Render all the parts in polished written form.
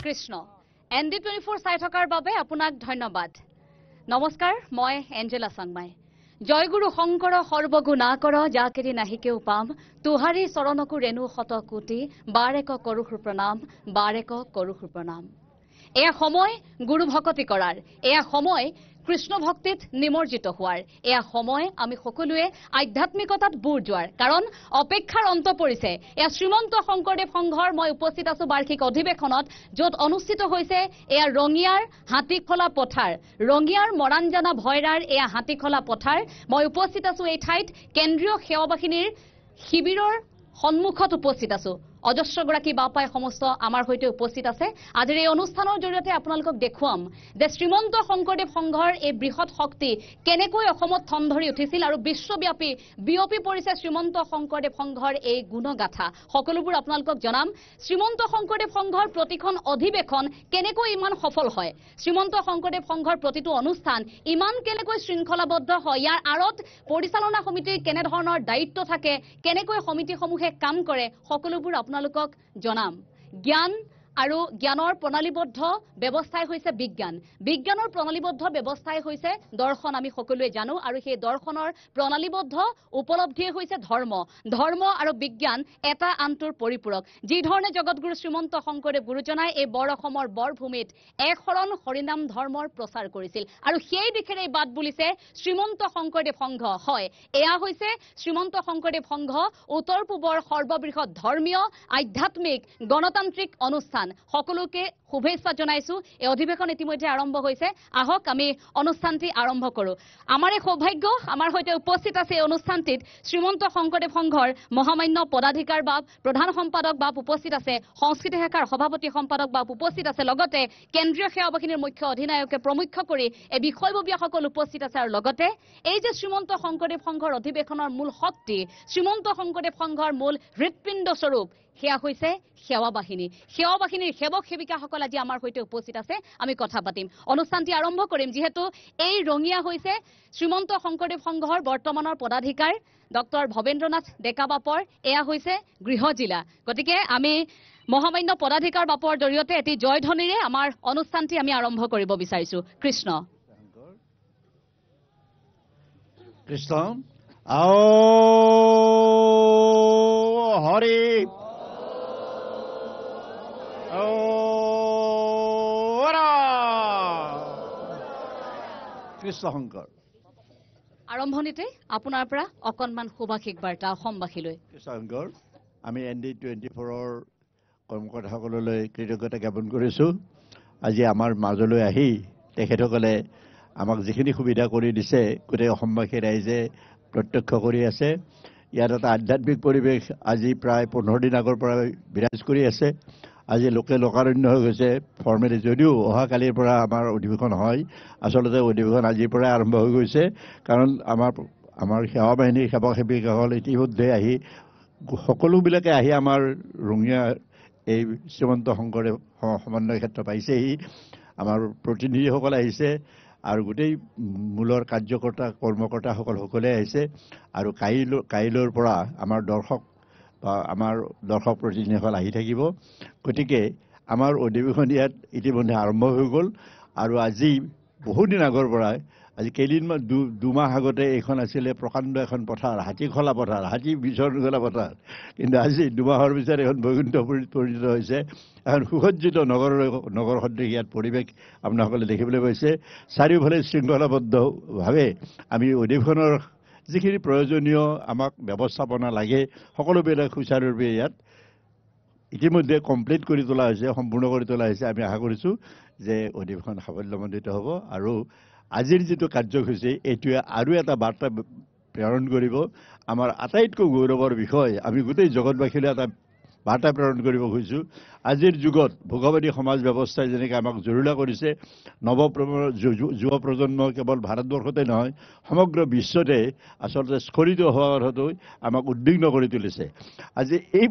Krishna ND24 চাই থকাৰ বাবে আপোনাক ধন্যবাদ নমস্কাৰ মই এঞ্জেলা সংমাই জয়গুৰু শংকৰ সৰ্বগুণা কৰ যাকেৰি নাহিকেও পাম তুহাৰী চৰণকু ৰেণু শত কোটি বাৰেক কৰোহু প্ৰণাম বাৰেক কৰোহু প্ৰণাম এয়া সময় গুৰু ভকতি কৰাৰ এয়া সময় কৃষ্ণ ভক্তিত নিমজ্জিত হোৱাৰ এয়া সময় আমি সকলোৱে আধ্যাত্মিকতাত বুৰ যোৱাৰ কাৰণ অপেক্ষাৰ অন্ত পৰিছে এয়া শ্ৰীমন্ত শংকৰদেৱ সংঘৰ মই উপস্থিত আছো বাৰ্ষিক অধিৱেশনত য'ত অনুষ্ঠিত হৈছে এয়া ৰঙিয়াৰ হাতীখলা পথাৰ ৰঙিয়াৰ মৰাণজানা ভয়ৰাৰ এয়া হাতীখলা পথাৰ মই উপস্থিত আছো এই ঠাইত কেন্দ্ৰীয় সেৱা বাহিনীৰ শিবিৰৰ সন্মুখত উপস্থিত আছো অজস্ৰগৰাকী বাপাই সমস্ত আমাৰ হৈতে উপস্থিত আছে আজিৰ এই অনুষ্ঠানৰ জৰিয়তে আপোনালোকক দেখুৱাম যে শ্ৰীমন্ত শংকৰদেৱ সংঘৰ এই বৃহৎ শক্তি কেনেকৈ অসমত থন ধৰি উঠিছিল আৰু বিশ্বব্যাপী বিয়পি পৰিছে শ্ৰীমন্ত শংকৰদেৱ সংঘৰ এই গুণগাথা সকলোবোৰ আপোনালোকক জনাম শ্ৰীমন্ত শংকৰদেৱ সংঘৰ প্ৰতিখন অধিৱেশন কেনেকৈ ইমান সফল হয় শ্ৰীমন্ত শংকৰদেৱ সংঘৰ প্ৰতিটো অনুষ্ঠান ইমান কেনেকৈ শৃংখলাবদ্ধ হয় ইয়াৰ আঁৰত পৰিচালনা সমিতিৰ কেনে ধৰণৰ দায়িত্ব থাকে কেনেকৈ সমিতিসমূহে কাম কৰে সকলোবোৰ আপোনালোকক জনাম জ্ঞান আৰু জ্ঞানৰ প্ৰণালীবদ্ধ ব্যৱস্থাই হৈছে বিজ্ঞান বিজ্ঞানৰ প্ৰণালীবদ্ধ ব্যৱস্থাই হৈছে দৰ্শন আমি সকলোৱে জানো আৰু সেই দৰ্শনৰ প্ৰণালীবদ্ধ উপলব্ধিয়ে হৈছে ধৰ্ম ধৰ্ম আৰু বিজ্ঞান এটা আনটোৰ পৰিপূৰক যি ধৰণে জগতগুৰু শ্ৰীমন্ত শংকৰদেৱ গুৰুজনাই এই বৰ অসমৰ বৰভূমিত এক শৰণ হৰিনাম ধৰ্মৰ প্ৰচাৰ কৰিছিল আৰু সেই দিশেৰে বাট বুলিছে শ্ৰীমন্ত শংকৰদেৱ সংঘ হয় এয়া হৈছে শ্ৰীমন্ত শংকৰদেৱ সংঘ উত্তৰ পূবৰ সৰ্ববৃহৎ ধৰ্মীয় আধ্যাত্মিক গণতান্ত্ৰিক অনুষ্ঠান সকলোকে শুভেচ্ছা জনাইছো এই অধিৱেশন ইতিমধ্যে আৰম্ভ হৈছে আহক আমি অনুষ্ঠানটি আৰম্ভ কৰো আমাৰ এই সৌভাগ্য আমাৰ হৈতে উপস্থিত আছে এই অনুষ্ঠানটিত শ্ৰীমন্ত শংকৰদেৱ সংঘৰ মহামান্য পদাধিকাৰ বাব প্ৰধান সম্পাদক বাব উপস্থিত আছে সংস্কৃতি শাখাৰ সভাপতি সম্পাদক বাব উপস্থিত আছে লগতে কেন্দ্ৰীয় সেৱা বাহিনীৰ মুখ্য অধিনায়কে প্ৰমুখ্য কৰি এই বিষয়ববীয়াসকল উপস্থিত আছে আৰু লগতে এই যে শ্ৰীমন্ত শংকৰদেৱ সংঘৰ অধিৱেশনৰ মূল শক্তি শ্ৰীমন্ত শংকৰদেৱ সংঘৰ মূল হৃৎপিণ্ড স্বৰূপ সেয়া হৈছে সেৱা বাহিনীৰ সেৱক সেৱিকাসকল আজি আমাৰ হৈতে উপস্থিত আছে আমি কথা পাতিম অনুষ্ঠানটি আৰম্ভ কৰিম যিহেতু এই ৰঙিয়া হৈছে শ্ৰীমন্ত শংকৰদেৱ সংঘৰ বৰ্তমানৰ পদাধিকাৰ ডক্টৰ ভৱেন্দ্ৰনাথ ডেকা বাপৰ এয়া হৈছে গৃহ জিলা গতিকে আমি মহামান্য পদাধিকাৰ বাপৰ জৰিয়তে এটি জয়ধ্বনিৰে আমাৰ অনুষ্ঠানটি আমি আৰম্ভ কৰিব বিচাৰিছো কৃষ্ণ কৃষ্ণ আও হৰি কৃষ্ণ শংকৰ আৰম্ভণিতে আপোনাৰ পৰা অকণমান শুভাশিক বাৰ্তা অসমবাসীলৈ কৃষ্ণ শংকৰ আমি ND24ৰ কৰ্মকৰ্তাসকললৈ কৃতজ্ঞতা জ্ঞাপন কৰিছোঁ আজি আমাৰ মাজলৈ আহি তেখেতসকলে আমাক যিখিনি সুবিধা কৰি দিছে গোটেই অসমবাসী ৰাইজে প্ৰত্যক্ষ কৰি আছে ইয়াত এটা আধ্যাত্মিক পৰিৱেশ আজি প্ৰায় 15 দিন আগৰ পৰা বিৰাজ কৰি আছে আজি লোকে লোকাৰণ্য হৈ গৈছে ফৰ্মেলি যদিও অহাকালিৰ পৰা আমাৰ অধিৱেশন হয় আচলতে অধিৱেশন আজিৰ পৰাই আৰম্ভ হৈ গৈছে কাৰণ আমাৰ সেৱা বাহিনীৰ সেৱক সেৱিকাসকল ইতিমধ্যে আহি সকলোবিলাকে আহি আমাৰ ৰঙিয়া এই শ্ৰীমন্ত শংকৰদেৱ সমন্বয় ক্ষেত্ৰ পাইছেহি আমাৰ প্ৰতিনিধিসকল আহিছে আৰু গোটেই মূলৰ কাৰ্যকৰ্তা কৰ্মকৰ্তাসকল সকলোৱে আহিছে আৰু কাইলৈৰ পৰা আমাৰ দৰ্শক প্ৰতিনিধিসকল আহি থাকিব গতিকে আমাৰ অধিৱেশন ইয়াত ইতিমধ্যে আৰম্ভ হৈ গ'ল আৰু আজি বহুদিন আগৰ পৰা আজি কেইদিনমান দুমাহ আগতে এইখন আছিলে প্ৰকাণ্ড এখন পথাৰ হাতীখলা পথাৰ হাতী বিচৰণ পথাৰ কিন্তু আজি দুমাহৰ পিছত এখন বৈকুণ্ঠপুৰীত পৰিণত হৈছে এখন সুসজ্জিত নগৰ সদৃশ ইয়াত পৰিৱেশ আপোনালোকে দেখিবলৈ পাইছে চাৰিওফালে শৃংখলাবদ্ধভাৱে আমি অধিৱেশনৰ যিখিনি প্ৰয়োজনীয় আমাক ব্যৱস্থাপনা লাগে সকলোবিলাক সুচাৰুৰূপে ইয়াত ইতিমধ্যে কমপ্লিট কৰি তোলা হৈছে সম্পূৰ্ণ কৰি তোলা হৈছে আমি আশা কৰিছোঁ যে অধিৱেশন সাফল্যমণ্ডিত হ'ব আৰু আজিৰ যিটো কাৰ্যসূচী এইটোৱে আৰু এটা বাৰ্তা প্ৰেৰণ কৰিব আমাৰ আটাইতকৈ গৌৰৱৰ বিষয় আমি গোটেই জগতবাসীলৈ এটা বাৰ্তা প্ৰেৰণ কৰিব খুজিছোঁ আজিৰ যুগত ভোগবাদী সমাজ ব্যৱস্থাই যেনেকৈ আমাক জৰুৰীলা কৰিছে যুৱ প্ৰজন্ম কেৱল ভাৰতবৰ্ষতে নহয় সমগ্ৰ বিশ্বতে আচলতে স্খলিত হোৱাৰ কথাটো আমাক উদ্বিগ্ন কৰি তুলিছে আজি এই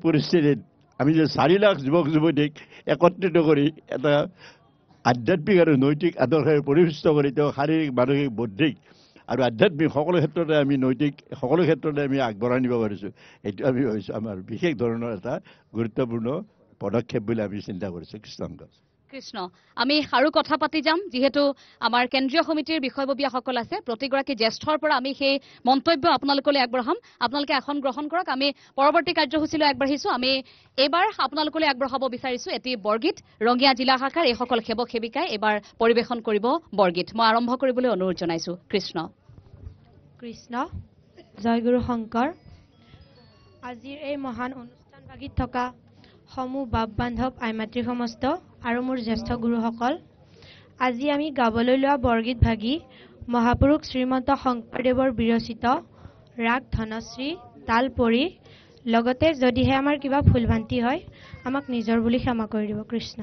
পৰিস্থিতিত আমি যে 4 লাখ যুৱক যুৱতীক একত্ৰিত কৰি এটা আধ্যাত্মিক আৰু নৈতিক আদৰ্শৰে পৰিপুষ্ট কৰি তেওঁ শাৰীৰিক মানসিক বৌদ্ধিক আৰু আধ্যাত্মিক সকলো ক্ষেত্ৰতে আমি নৈতিক সকলো ক্ষেত্ৰতে আমি আগবঢ়াই নিব পাৰিছোঁ এইটো আমি ভাবিছোঁ আমাৰ বিশেষ ধৰণৰ এটা গুৰুত্বপূৰ্ণ পদক্ষেপ বুলি আমি চিন্তা কৰিছোঁ। কৃষ্ণংক কৃষ্ণ, আমি আৰু কথা পাতি যাম যিহেতু আমাৰ কেন্দ্ৰীয় সমিতিৰ বিষয়ববীয়াসকল আছে। প্ৰতিগৰাকী জ্যেষ্ঠৰ পৰা আমি সেই মন্তব্য আপোনালোকলৈ আগবঢ়াম। আপোনালোকে আসন গ্ৰহণ কৰক। আমি পৰৱৰ্তী কাৰ্যসূচীলৈ আগবাঢ়িছোঁ। আমি এইবাৰ আপোনালোকলৈ আগবঢ়াব বিচাৰিছোঁ এটি বৰগীত। ৰঙিয়া জিলা শাখাৰ এইসকল সেৱক সেৱিকাই এইবাৰ পৰিৱেশন কৰিব বৰগীত। মই আৰম্ভ কৰিবলৈ অনুৰোধ জনাইছোঁ। কৃষ্ণ কৃষ্ণ। জয়গুৰু শংকৰ। আজিৰ এই মহান অনুষ্ঠানভাগিত থকা সমূহ বাপ বান্ধৱ আই মাতৃ সমস্ত আৰু মোৰ জ্যেষ্ঠ গুৰুসকল, আজি আমি গাবলৈ লোৱা বৰগীত ভাগি মহাপুৰুষ শ্ৰীমন্ত শংকৰদেৱৰ বিৰচিত ৰাগ ধনশ্ৰী তাল পৰি, লগতে যদিহে আমাৰ কিবা ভুল ভ্ৰান্তি হয় আমাক নিজৰ বুলি ক্ষমা কৰি দিব। কৃষ্ণ।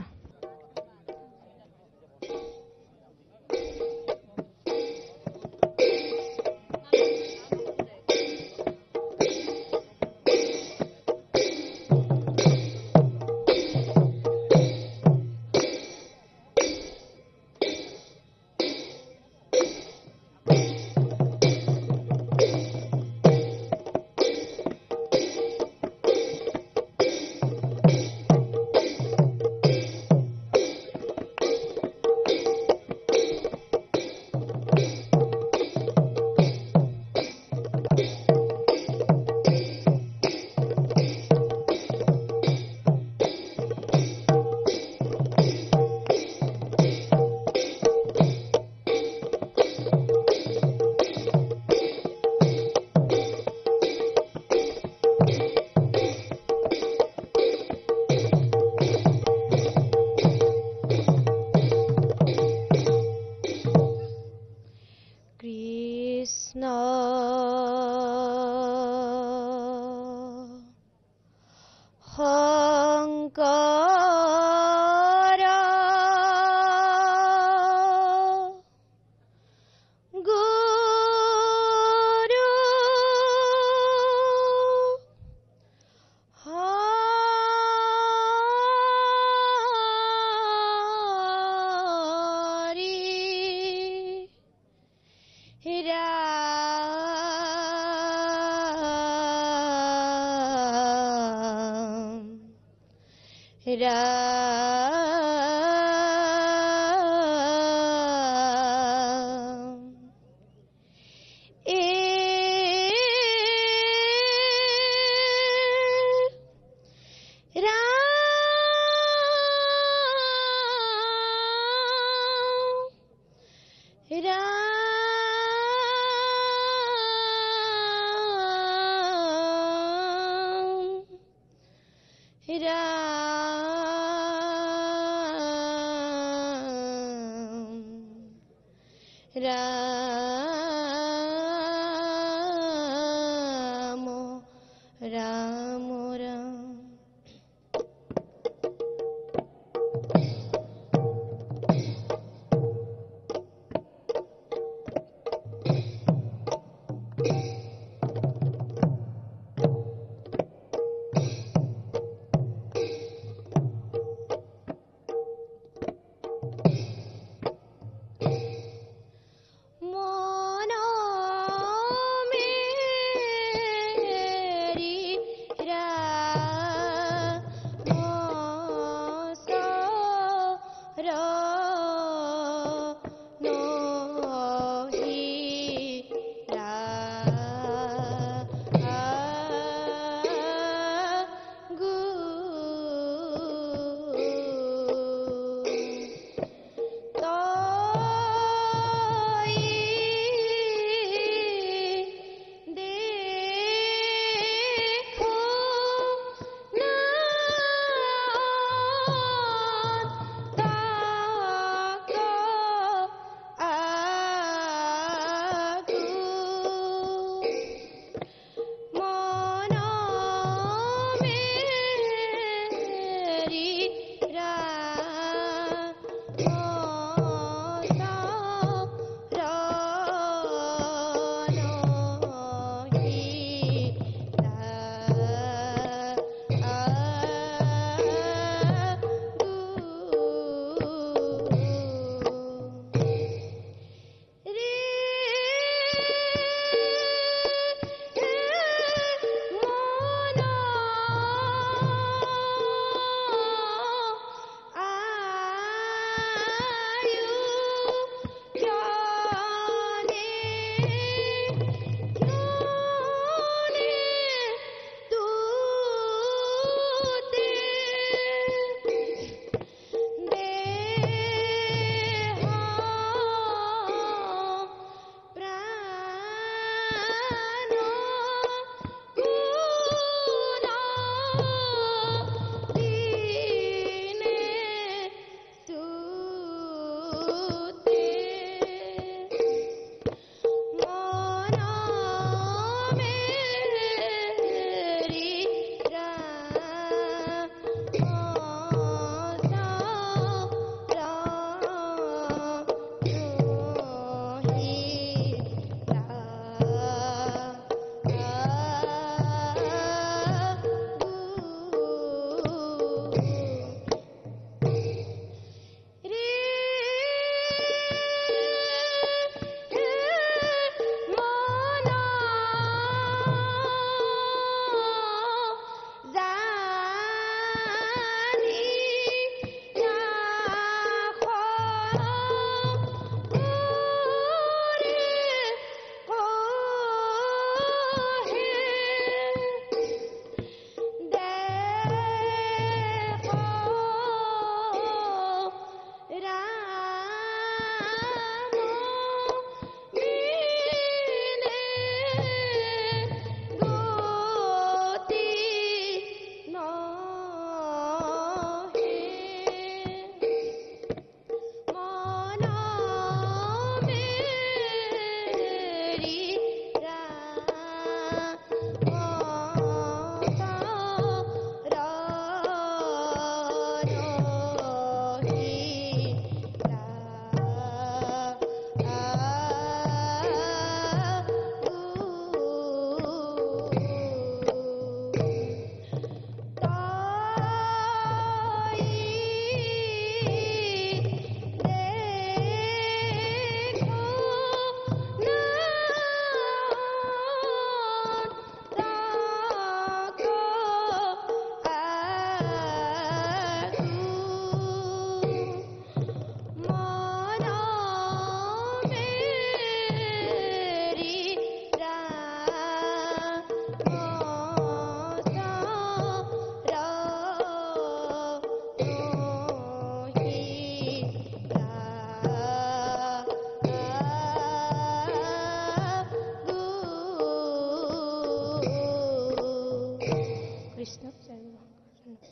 কৃষ্ণ জয়গুৰু শংকৰ।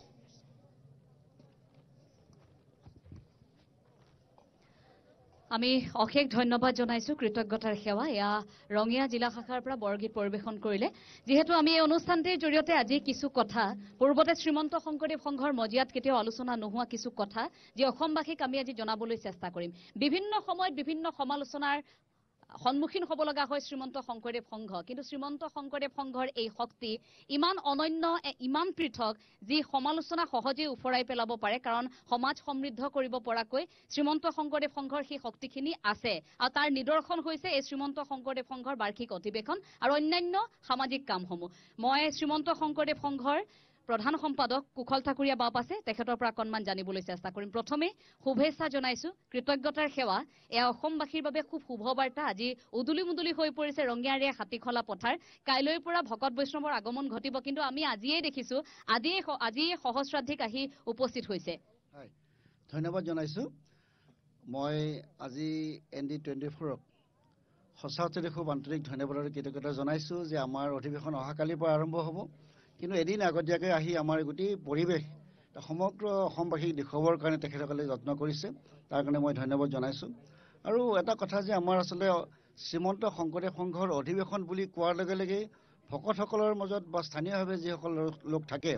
আমি অশেষ ধন্যবাদ জনাইছো কৃতজ্ঞতাৰ সেৱা এয়া ৰঙিয়া জিলা শাখাৰ পৰা বৰগীত পৰিবেশন কৰিলে যেহেতু আমি এই অনুষ্ঠানটিৰ জৰিয়তে আজি কিছু কথা পূৰ্বতে শ্ৰীমন্ত শংকৰদেৱ সংঘৰ মজিয়াত কেতিয়াও আলোচনা নোহোৱা কিছু কথা যে অসমবাসীক আমি আজি জনাবলৈ চেষ্টা কৰিম বিভিন্ন সময়ত বিভিন্ন সমালোচনাৰ সন্মুখীন হ'ব লগা হয় শ্ৰীমন্ত শংকৰদেৱ সংঘ কিন্তু শ্ৰীমন্ত শংকৰদেৱ সংঘৰ এই শক্তি ইমান অনন্য ইমান পৃথক যি সমালোচনা সহজে উফৰাই পেলাব পাৰে কাৰণ সমাজ সমৃদ্ধ কৰিব পৰাকৈ শ্ৰীমন্ত শংকৰদেৱ সংঘৰ সেই শক্তিখিনি আছে আৰু তাৰ নিদৰ্শন হৈছে এই শ্ৰীমন্ত শংকৰদেৱ সংঘৰ বাৰ্ষিক অধিৱেশন আৰু অন্যান্য সামাজিক কামসমূহ মই শ্ৰীমন্ত শংকৰদেৱ সংঘৰ প্ৰধান সম্পাদক কুশল ঠাকুৰীয়া বাপ আছে তেখেতৰ পৰা অকণমান জানিবলৈ চেষ্টা কৰিম প্ৰথমে শুভেচ্ছা জনাইছো কৃতজ্ঞতাৰ সেৱা এয়া অসমবাসীৰ বাবে খুব শুভ বাৰ্তা আজি উদুলি মুদুলি হৈ পৰিছে ৰঙিয়াৰে হাতীখলা পথাৰ কাইলৈৰ পৰা ভকত বৈষ্ণৱৰ আগমন ঘটিব কিন্তু আমি আজিয়ে দেখিছো আজিয়ে সহস্ৰাধিক আহি উপস্থিত হৈছে ধন্যবাদ জনাইছো মই আজি ND24ক সঁচাতে খুব আন্তৰিক ধন্যবাদ আৰু কৃতজ্ঞতা জনাইছো যে আমাৰ অধিৱেশন অহাকালিৰ পৰা আৰম্ভ হ'ব কিন্তু এদিন আগতীয়াকৈ আহি আমাৰ গোটেই পৰিৱেশ সমগ্ৰ অসমবাসীক দেখুৱাবৰ কাৰণে তেখেতসকলে যত্ন কৰিছে তাৰ কাৰণে মই ধন্যবাদ জনাইছোঁ আৰু এটা কথা যে আমাৰ আচলতে শ্ৰীমন্ত শংকৰদেৱ সংঘৰ অধিৱেশন বুলি কোৱাৰ লগে লগে ভকতসকলৰ মাজত বা স্থানীয়ভাৱে যিসকল লোক থাকে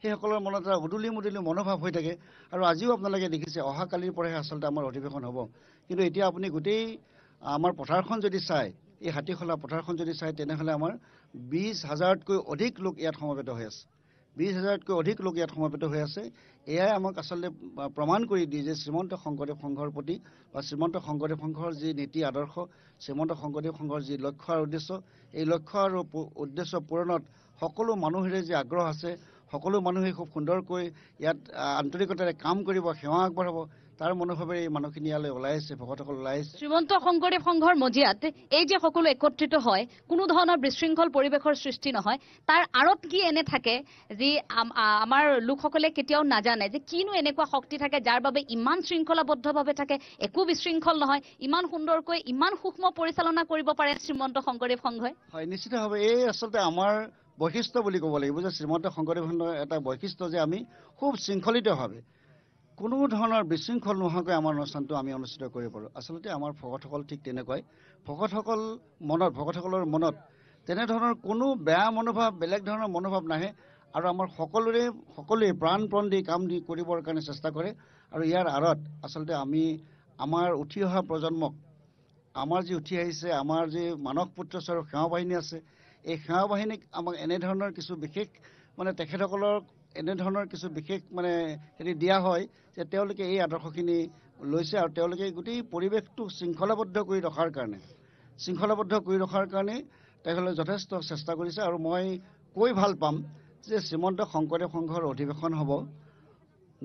সেইসকলৰ মনত এটা উদুলি মুদুলি মনোভাৱ হৈ থাকে আৰু আজিও আপোনালোকে দেখিছে অহাকালিৰ পৰাহে আচলতে আমাৰ অধিৱেশন হ'ব কিন্তু এতিয়া আপুনি গোটেই আমাৰ পথাৰখন যদি চায় এই হাতীখলা পথাৰখন যদি চায় তেনেহ'লে আমাৰ 20,000তকৈ অধিক লোক ইয়াত সমবেত হৈ আছে 20,000তকৈ অধিক লোক ইয়াত সমবেত হৈ আছে এয়াই আমাক আচলতে প্ৰমাণ কৰি দিয়ে যে শ্ৰীমন্ত শংকৰদেৱ সংঘৰ প্ৰতি বা শ্ৰীমন্ত শংকৰদেৱ সংঘৰ যি নীতি আদৰ্শ শ্ৰীমন্ত শংকৰদেৱ সংঘৰ যি লক্ষ্য আৰু উদ্দেশ্য এই লক্ষ্য আৰু উদ্দেশ্য পূৰণত সকলো মানুহৰে যি আগ্ৰহ আছে সকলো মানুহে খুব সুন্দৰকৈ ইয়াত আন্তৰিকতাৰে কাম কৰিব সেৱা আগবঢ়াব তাৰ মনোভাৱেৰে এই মানুহখিনি ইয়ালৈ ওলাই আহিছে ভকতসকল ওলাই আহিছে শ্ৰীমন্ত শংকৰদেৱ সংঘৰ মজিয়াত এই যে সকলো একত্ৰিত হয় কোনো ধৰণৰ বিশৃংখল পৰিৱেশৰ সৃষ্টি নহয় তাৰ আঁৰত কি এনে থাকে যি আমাৰ লোকসকলে কেতিয়াও নাজানে যে কিনো এনেকুৱা শক্তি থাকে যাৰ বাবে ইমান শৃংখলাবদ্ধভাৱে থাকে একো বিশৃংখল নহয় ইমান সুন্দৰকৈ ইমান সূক্ষ্ম পৰিচালনা কৰিব পাৰে শ্ৰীমন্ত শংকৰদেৱ সংঘই হয় নিশ্চিতভাৱে এই আচলতে আমাৰ বৈশিষ্ট্য বুলি ক'ব লাগিব যে শ্ৰীমন্ত শংকৰদেৱ সংঘৰ এটা বৈশিষ্ট্য যে আমি খুব শৃংখলিতভাৱে কোনো ধৰণৰ বিশৃংখল নোহোৱাকৈ আমাৰ অনুষ্ঠানটো আমি অনুষ্ঠিত কৰিব পাৰোঁ আচলতে আমাৰ ভকতসকল ঠিক তেনেকুৱাই ভকতসকলৰ মনত তেনেধৰণৰ কোনো বেয়া মনোভাৱ বেলেগ ধৰণৰ মনোভাৱ নাহে আৰু আমাৰ সকলোৱে প্ৰাণপণ দি কাম দি কৰিবৰ কাৰণে চেষ্টা কৰে আৰু ইয়াৰ আঁৰত আচলতে আমি আমাৰ উঠি অহা প্ৰজন্মক আমাৰ যি উঠি আহিছে আমাৰ যি মানস পুত্ৰ স্বৰূপ সেৱা বাহিনী আছে এই সেৱা বাহিনীক আমাক এনেধৰণৰ কিছু বিশেষ মানে তেখেতসকলৰ এনেধৰণৰ কিছু বিশেষ মানে হেৰি দিয়া হয় যে তেওঁলোকে এই আদৰ্শখিনি লৈছে আৰু তেওঁলোকে গোটেই পৰিৱেশটো শৃংখলাবদ্ধ কৰি ৰখাৰ কাৰণে তেখেতসকলে যথেষ্ট চেষ্টা কৰিছে আৰু মই কৈ ভাল পাম যে শ্ৰীমন্ত শংকৰদেৱ সংঘৰ অধিৱেশন হ'ব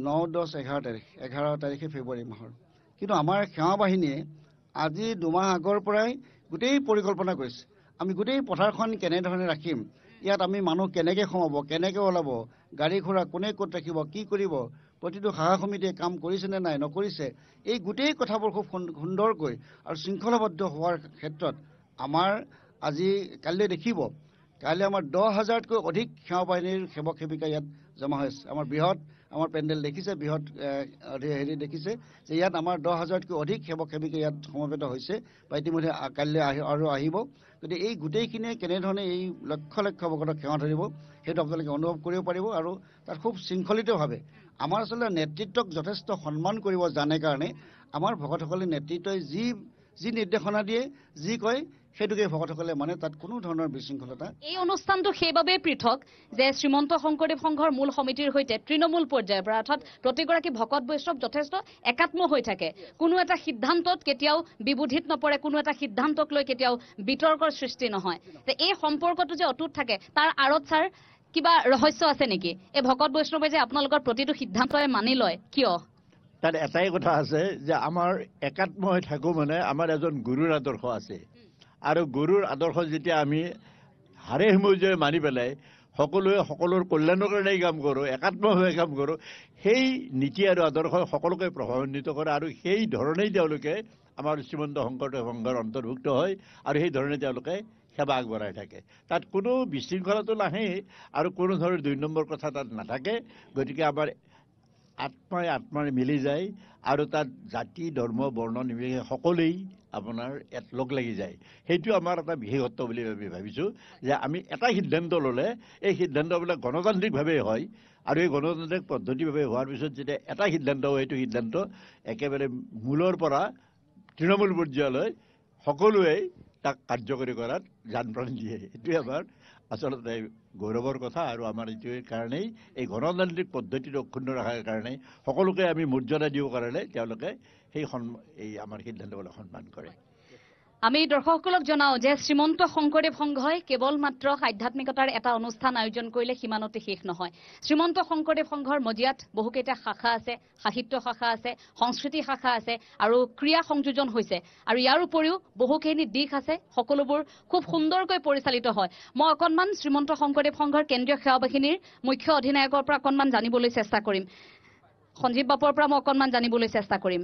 9, 10, 11 তাৰিখে ফেব্ৰুৱাৰী মাহৰ কিন্তু আমাৰ সেৱা বাহিনীয়ে আজি 2 মাহ আগৰ পৰাই গোটেই পৰিকল্পনা কৰিছে আমি গোটেই পথাৰখন কেনেধৰণে ৰাখিম ইয়াত আমি মানুহ কেনেকৈ সোমাব কেনেকৈ ওলাব গাড়ী ঘোঁৰা কোনে ক'ত ৰাখিব কি কৰিব প্ৰতিটো শাখা সমিতিয়ে কাম কৰিছে নে নাই নকৰিছে এই গোটেই কথাবোৰ খুব সুন্দৰকৈ আৰু শৃংখলাবদ্ধ হোৱাৰ ক্ষেত্ৰত আমাৰ আজি কাইলৈ দেখিব কাইলৈ আমাৰ 10,000তকৈ অধিক সেৱা বাহিনীৰ সেৱক সেৱিকা ইয়াত জমা হৈছে আমাৰ বৃহৎ আমাৰ পেণ্ডেল দেখিছে বৃহৎ হেৰি দেখিছে যে ইয়াত আমাৰ 10,000তকৈ অধিক সেৱক সেৱিকা ইয়াত সমবেত হৈছে বা ইতিমধ্যে কাইলৈ আৰু আহিব গতিকে এই গোটেইখিনিয়ে কেনেধৰণে এই লক্ষ লক্ষ ভকতক সেৱা ধৰিব সেইটো আপোনালোকে অনুভৱ কৰিব পাৰিব আৰু তাত খুব শৃংখলিতভাৱে আমাৰ আচলতে নেতৃত্বক যথেষ্ট সন্মান কৰিব জানে কাৰণে আমাৰ ভকতসকলে নেতৃত্বই যি নিৰ্দেশনা দিয়ে যি কয় সেইটোকে ভকতসকলে মানে তাত কোনো ধৰণৰ বিশৃংখলতা এই অনুষ্ঠানটো সেইবাবে পৃথক যে শ্ৰীমন্ত শংকৰদেৱ সংঘৰ মূল সমিতিৰ সৈতে তৃণমূল পৰ্যায়ৰ পৰা অৰ্থাৎ প্ৰতিগৰাকী ভকত বৈষ্ণৱ যথেষ্ট একাত্ম হৈ থাকে কোনো এটা সিদ্ধান্তত কেতিয়াও বিবোধিত নপৰে কোনো এটা সিদ্ধান্তক লৈ কেতিয়াও বিতৰ্কৰ সৃষ্টি নহয় যে এই সম্পৰ্কটো যে অটুট থাকে তাৰ আঁৰত ছাৰ কিবা ৰহস্য আছে নেকি এই ভকত বৈষ্ণৱে যে আপোনালোকৰ প্ৰতিটো সিদ্ধান্তই মানি লয় কিয় তাত এটাই কথা আছে যে আমাৰ একাত্ম হৈ থাকোঁ মানে আমাৰ এজন গুৰুৰ আদৰ্শ আছে আৰু গুৰুৰ আদৰ্শ যেতিয়া আমি হাৰে সিমজে মানি পেলাই সকলোৱে সকলোৰ কল্যাণৰ কাৰণেই কাম কৰোঁ একাত্মভাৱে কাম কৰোঁ সেই নীতি আৰু আদৰ্শ সকলোকে প্ৰভাৱান্বিত কৰে আৰু সেই ধৰণেই তেওঁলোকে আমাৰ শ্ৰীমন্ত শংকৰদেৱ সংঘৰ অন্তৰ্ভুক্ত হয় আৰু সেই ধৰণে তেওঁলোকে সেৱা আগবঢ়াই থাকে। তাত কোনো বিশৃংখলাটো নাহে আৰু কোনো ধৰণৰ 2 নম্বৰ কথা তাত নাথাকে। গতিকে আমাৰ আত্মাই মিলি যায় আৰু তাত জাতি ধৰ্ম বৰ্ণ নিৰ্বিশেষে সকলোৱেই আপোনাৰ লগ লাগি যায়। সেইটো আমাৰ এটা বিশেষত্ব বুলি আমি ভাবিছোঁ যে আমি এটা সিদ্ধান্ত ল'লে এই সিদ্ধান্তবিলাক গণতান্ত্ৰিকভাৱে হয় আৰু এই গণতান্ত্ৰিক পদ্ধতিভাৱে হোৱাৰ পিছত যেতিয়া এটা সিদ্ধান্ত হয় সেইটো সিদ্ধান্ত একেবাৰে মূলৰ পৰা তৃণমূল পৰ্যায়লৈ সকলোৱে তাক কাৰ্যকৰী কৰাত জান প্ৰাণ দিয়ে। এইটোৱে আমাৰ আচলতে গৌৰৱৰ কথা আৰু আমাৰ এইটোৱে কাৰণেই এই গণতান্ত্ৰিক পদ্ধতিটো অক্ষুণ্ণ ৰখাৰ কাৰণে সকলোকে আমি মৰ্যাদা দিবৰ কাৰণে তেওঁলোকে এই আমাৰ সিদ্ধান্তবিলাক সন্মান কৰে। আমি দৰ্শকসকলক জনাওঁ যে শ্ৰীমন্ত শংকৰদেৱ সংঘই কেৱল মাত্ৰ আধ্যাত্মিকতাৰ এটা অনুষ্ঠান আয়োজন কৰিলে সিমানতে শেষ নহয়। শ্ৰীমন্ত শংকৰদেৱ সংঘৰ মজিয়াত বহুকেইটা শাখা আছে, সাহিত্য শাখা আছে, সংস্কৃতি শাখা আছে আৰু ক্ৰীড়া সংযোজন হৈছে আৰু ইয়াৰ উপৰিও বহুখিনি দিশ আছে, সকলোবোৰ খুব সুন্দৰকৈ পৰিচালিত হয়। মই অকণমান শ্ৰীমন্ত শংকৰদেৱ সংঘৰ কেন্দ্ৰীয় সেৱা বাহিনীৰ মুখ্য অধিনায়কৰ পৰা অকণমান জানিবলৈ চেষ্টা কৰিম, সঞ্জীৱ বাপুৰ পৰা মই অকণমান জানিবলৈ চেষ্টা কৰিম।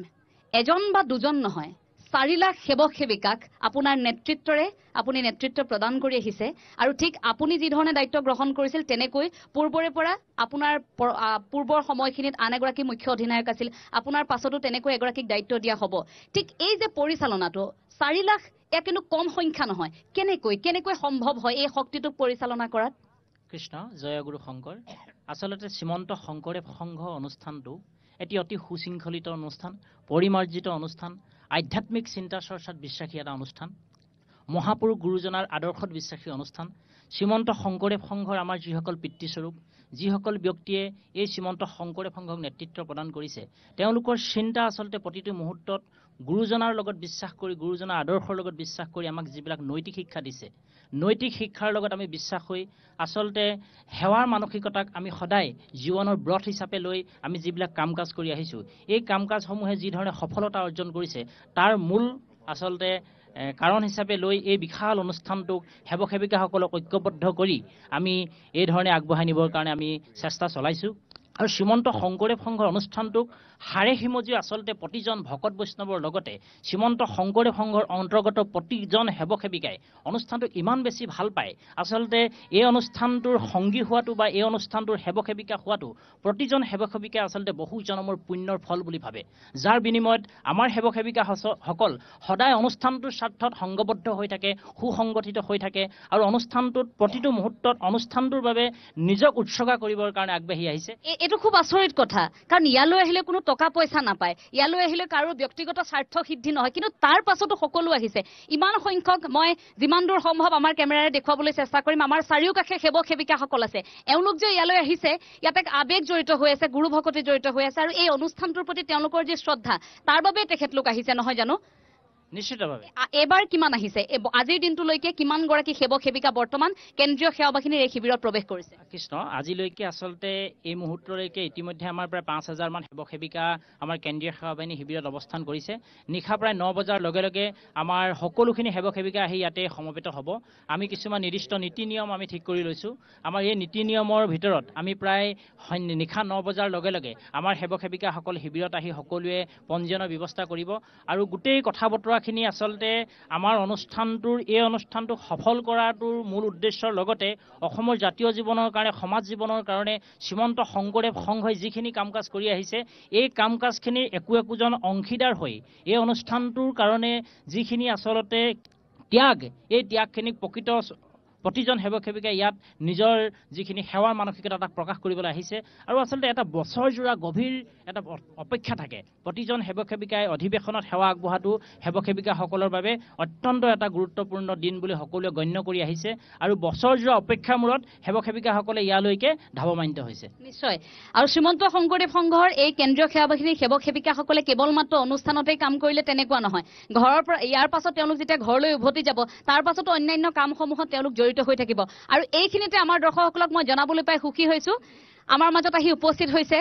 এজন বা দুজন নহয়, 4 লাখ সেৱক সেৱিকাক আপোনাৰ নেতৃত্বৰে আপুনি নেতৃত্ব প্ৰদান কৰি আহিছে আৰু ঠিক আপুনি যি ধৰণে দায়িত্ব গ্ৰহণ কৰিছিল তেনেকৈ পূৰ্বৰে পৰা আপোনাৰ পূৰ্বৰ সময়খিনিত আন এগৰাকী মুখ্য অধিনায়ক আছিল, আপোনাৰ পাছতো তেনেকৈ এগৰাকীক দায়িত্ব দিয়া হ'ব। ঠিক এই যে পৰিচালনাটো 4 লাখ এয়া কিন্তু কম সংখ্যা নহয়। কেনেকৈ সম্ভৱ হয় এই শক্তিটোক পৰিচালনা কৰাত? কৃষ্ণ জয় গুৰু শংকৰ। আচলতে শ্ৰীমন্ত শংকৰদেৱ সংঘ অনুষ্ঠানটো এটি অতি সুশৃংখলিত অনুষ্ঠান, পৰিমাৰ্জিত অনুষ্ঠান, আধ্যাত্মিক চিন্তা চৰ্চাত বিশ্বাসী এটা অনুষ্ঠান, মহাপুৰুষ গুৰুজনাৰ আদৰ্শত বিশ্বাসী অনুষ্ঠান। শ্ৰীমন্ত শংকৰদেৱ সংঘৰ আমাৰ যিসকল পিতৃস্বৰূপ, যিসকল ব্যক্তিয়ে এই শ্ৰীমন্ত শংকৰদেৱ সংঘক নেতৃত্ব প্ৰদান কৰিছে, তেওঁলোকৰ চিন্তা আচলতে প্ৰতিটো মুহূৰ্তত গুৰুজনাৰ লগত বিশ্বাস কৰি, গুৰুজনাৰ আদৰ্শৰ লগত বিশ্বাস কৰি আমাক যিবিলাক নৈতিক শিক্ষা দিছে, নৈতিক শিক্ষাৰ লগত আমি বিশ্বাস হৈ আচলতে সেৱাৰ মানসিকতাক আমি সদায় জীৱনৰ ব্ৰত হিচাপে লৈ আমি যিবিলাক কাম কাজ কৰি আহিছোঁ, এই কাম কাজসমূহে যি ধৰণে সফলতা অৰ্জন কৰিছে তাৰ মূল আচলতে কাৰণ হিচাপে লৈ এই বিশাল অনুষ্ঠানটোক সেৱক সেৱিকাসকলক ঐক্যবদ্ধ কৰি আমি এই ধৰণে আগবঢ়াই নিবৰ কাৰণে আমি চেষ্টা চলাইছোঁ। আৰু শ্ৰীমন্ত শংকৰদেৱ সংঘৰ অনুষ্ঠানটোক হাড়ে সিমজি আচলতে প্ৰতিজন ভকত বৈষ্ণৱৰ লগতে শ্ৰীমন্ত শংকৰদেৱ সংঘৰ অন্তৰ্গত প্ৰতিজন সেৱক সেৱিকাই অনুষ্ঠানটো ইমান বেছি ভাল পায়। আচলতে এই অনুষ্ঠানটোৰ সংগী হোৱাটো বা এই অনুষ্ঠানটোৰ সেৱক সেৱিকা হোৱাটো প্ৰতিজন সেৱক সেৱিকাই আচলতে বহু জনমৰ পুণ্যৰ ফল বুলি ভাবে, যাৰ বিনিময়ত আমাৰ সেৱক সেৱিকাসকল সদায় অনুষ্ঠানটোৰ স্বাৰ্থত সংঘবদ্ধ হৈ থাকে, সুসংগঠিত হৈ থাকে আৰু অনুষ্ঠানটোত প্ৰতিটো মুহূৰ্তত অনুষ্ঠানটোৰ বাবে নিজক উৎসৰ্গা কৰিবৰ কাৰণে আগবাঢ়ি আহিছে। এইটো খুব আচৰিত কথা, কাৰণ ইয়ালৈ আহিলে কোনো টকা পইচা নাপায়, ইয়ালৈ আহিলে কাৰো ব্যক্তিগত স্বাৰ্থ সিদ্ধি নহয়, কিন্তু তাৰ পাছতো সকলো আহিছে। ইমান সংখ্যক, মই যিমান দূৰ সম্ভৱ আমাৰ কেমেৰাৰে দেখুৱাবলৈ চেষ্টা কৰিম, আমাৰ চাৰিওকাষে সেৱক সেৱিকাসকল আছে। এওঁলোক যে ইয়ালৈ আহিছে, ইয়াতে আৱেগ জড়িত হৈ আছে, গুৰু ভকতি জড়িত হৈ আছে আৰু এই অনুষ্ঠানটোৰ প্ৰতি তেওঁলোকৰ যি শ্ৰদ্ধা, তাৰ বাবে তেখেতলোক আহিছে, নহয় জানো? নিশ্চিতভাৱে। এবাৰ কিমান আহিছে? আজিৰ দিনটোলৈকে কিমান গৰাকী সেৱক সেৱিকা বৰ্তমান কেন্দ্ৰীয় সেৱা বাহিনীৰ এই শিবিৰত প্ৰৱেশ কৰিছে? কৃষ্ণ, আজিলৈকে আচলতে এই মুহূৰ্তলৈকে ইতিমধ্যে আমাৰ প্ৰায় 5,000 মান সেৱক সেৱিকা আমাৰ কেন্দ্ৰীয় সেৱা বাহিনী শিবিৰত অৱস্থান কৰিছে। নিশা প্ৰায় 9 বজাৰ লগে লগে আমাৰ সকলোখিনি সেৱক সেৱিকা আহি ইয়াতে সমবেত হ'ব। আমি কিছুমান নিৰ্দিষ্ট নীতি নিয়ম আমি ঠিক কৰি লৈছোঁ। আমাৰ এই নীতি নিয়মৰ ভিতৰত আমি প্ৰায় নিশা 9 বজাৰ লগে লগে আমাৰ সেৱক সেৱিকাসকল শিবিৰত আহি সকলোৱে পঞ্জীয়নৰ ব্যৱস্থা কৰিব আৰু গোটেই কথা বতৰাখিনি আচলতে আমাৰ এই অনুষ্ঠানটোক সফল কৰাটোৰ মূল উদ্দেশ্যৰ লগতে অসমৰ জাতীয় জীৱনৰ কাৰণে, সমাজ জীৱনৰ কাৰণে শ্ৰীমন্ত শংকৰদেৱ সংঘই যিখিনি কাম কাজ কৰি আহিছে, এই কাম কাজখিনিৰ একোজন অংশীদাৰ হৈ এই অনুষ্ঠানটোৰ কাৰণে যিখিনি আচলতে ত্যাগ, এই ত্যাগখিনিক প্ৰতিজন সেৱক সেৱিকাই ইয়াত নিজৰ যিখিনি সেৱাৰ মানসিকতা তাক প্ৰকাশ কৰিবলৈ আহিছে আৰু আচলতে এটা বছৰজোৰা গভীৰ এটা অপেক্ষা থাকে। প্ৰতিজন সেৱক সেৱিকাই অধিৱেশনত সেৱা আগবঢ়াটো সেৱক সেৱিকাসকলৰ বাবে অত্যন্ত এটা গুৰুত্বপূৰ্ণ দিন বুলি সকলোৱে গণ্য কৰি আহিছে আৰু বছৰজোৰা অপেক্ষাৰ মূৰত সেৱক সেৱিকাসকলে ইয়ালৈকে ধাৱমানিত হৈছে। নিশ্চয়। আৰু শ্ৰীমন্ত শংকৰদেৱ সংঘৰ এই কেন্দ্ৰীয় সেৱা বাহিনীৰ সেৱক সেৱিকাসকলে কেৱল মাত্ৰ অনুষ্ঠানতেই কাম কৰিলে তেনেকুৱা নহয়, ঘৰৰ পৰা ইয়াৰ পাছত তেওঁলোক যেতিয়া ঘৰলৈ উভতি যাব তাৰ পাছতো অন্যান্য কামসমূহত তেওঁলোক জড়িত হৈ থাকিব। আৰু এইখিনিতে আমাৰ দৰ্শকসকলক মই জনাবলৈ পাই সুখী হৈছো, আমাৰ মাজত আহি উপস্থিত হৈছে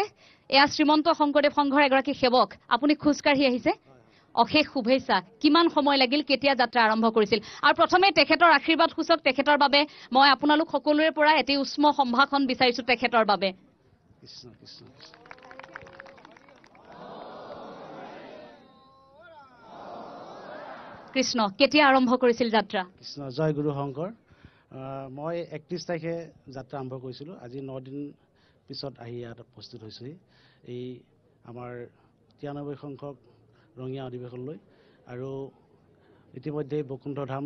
এয়া শ্ৰীমন্ত শংকৰদেৱ সংঘৰ এগৰাকী সেৱক। আপুনি খোজকাঢ়ি আহিছে, অশেষ শুভেচ্ছা। কিমান সময় লাগিল, কেতিয়া যাত্ৰা আৰম্ভ কৰিছিল? আৰু প্ৰথমে তেখেতৰ আশীৰ্বাদ সূচক তেখেতৰ বাবে মই আপোনালোক সকলোৰে পৰা এটি উষ্ম সম্ভাষণ বিচাৰিছো তেখেতৰ বাবে। কৃষ্ণ কৃষ্ণ। কৃষ্ণ কেতিয়া আৰম্ভ কৰিছিল যাত্ৰা কৃষ্ণ জয় গুৰু শংকৰ মই 31 তাৰিখে যাত্ৰা আৰম্ভ কৰিছিলোঁ আজি 9 দিন পিছত আহি ইয়াত উপস্থিত হৈছোঁহি এই আমাৰ 93 সংখ্যক ৰঙিয়া অধিৱেশনলৈ আৰু ইতিমধ্যে বৈকুণ্ঠ ধাম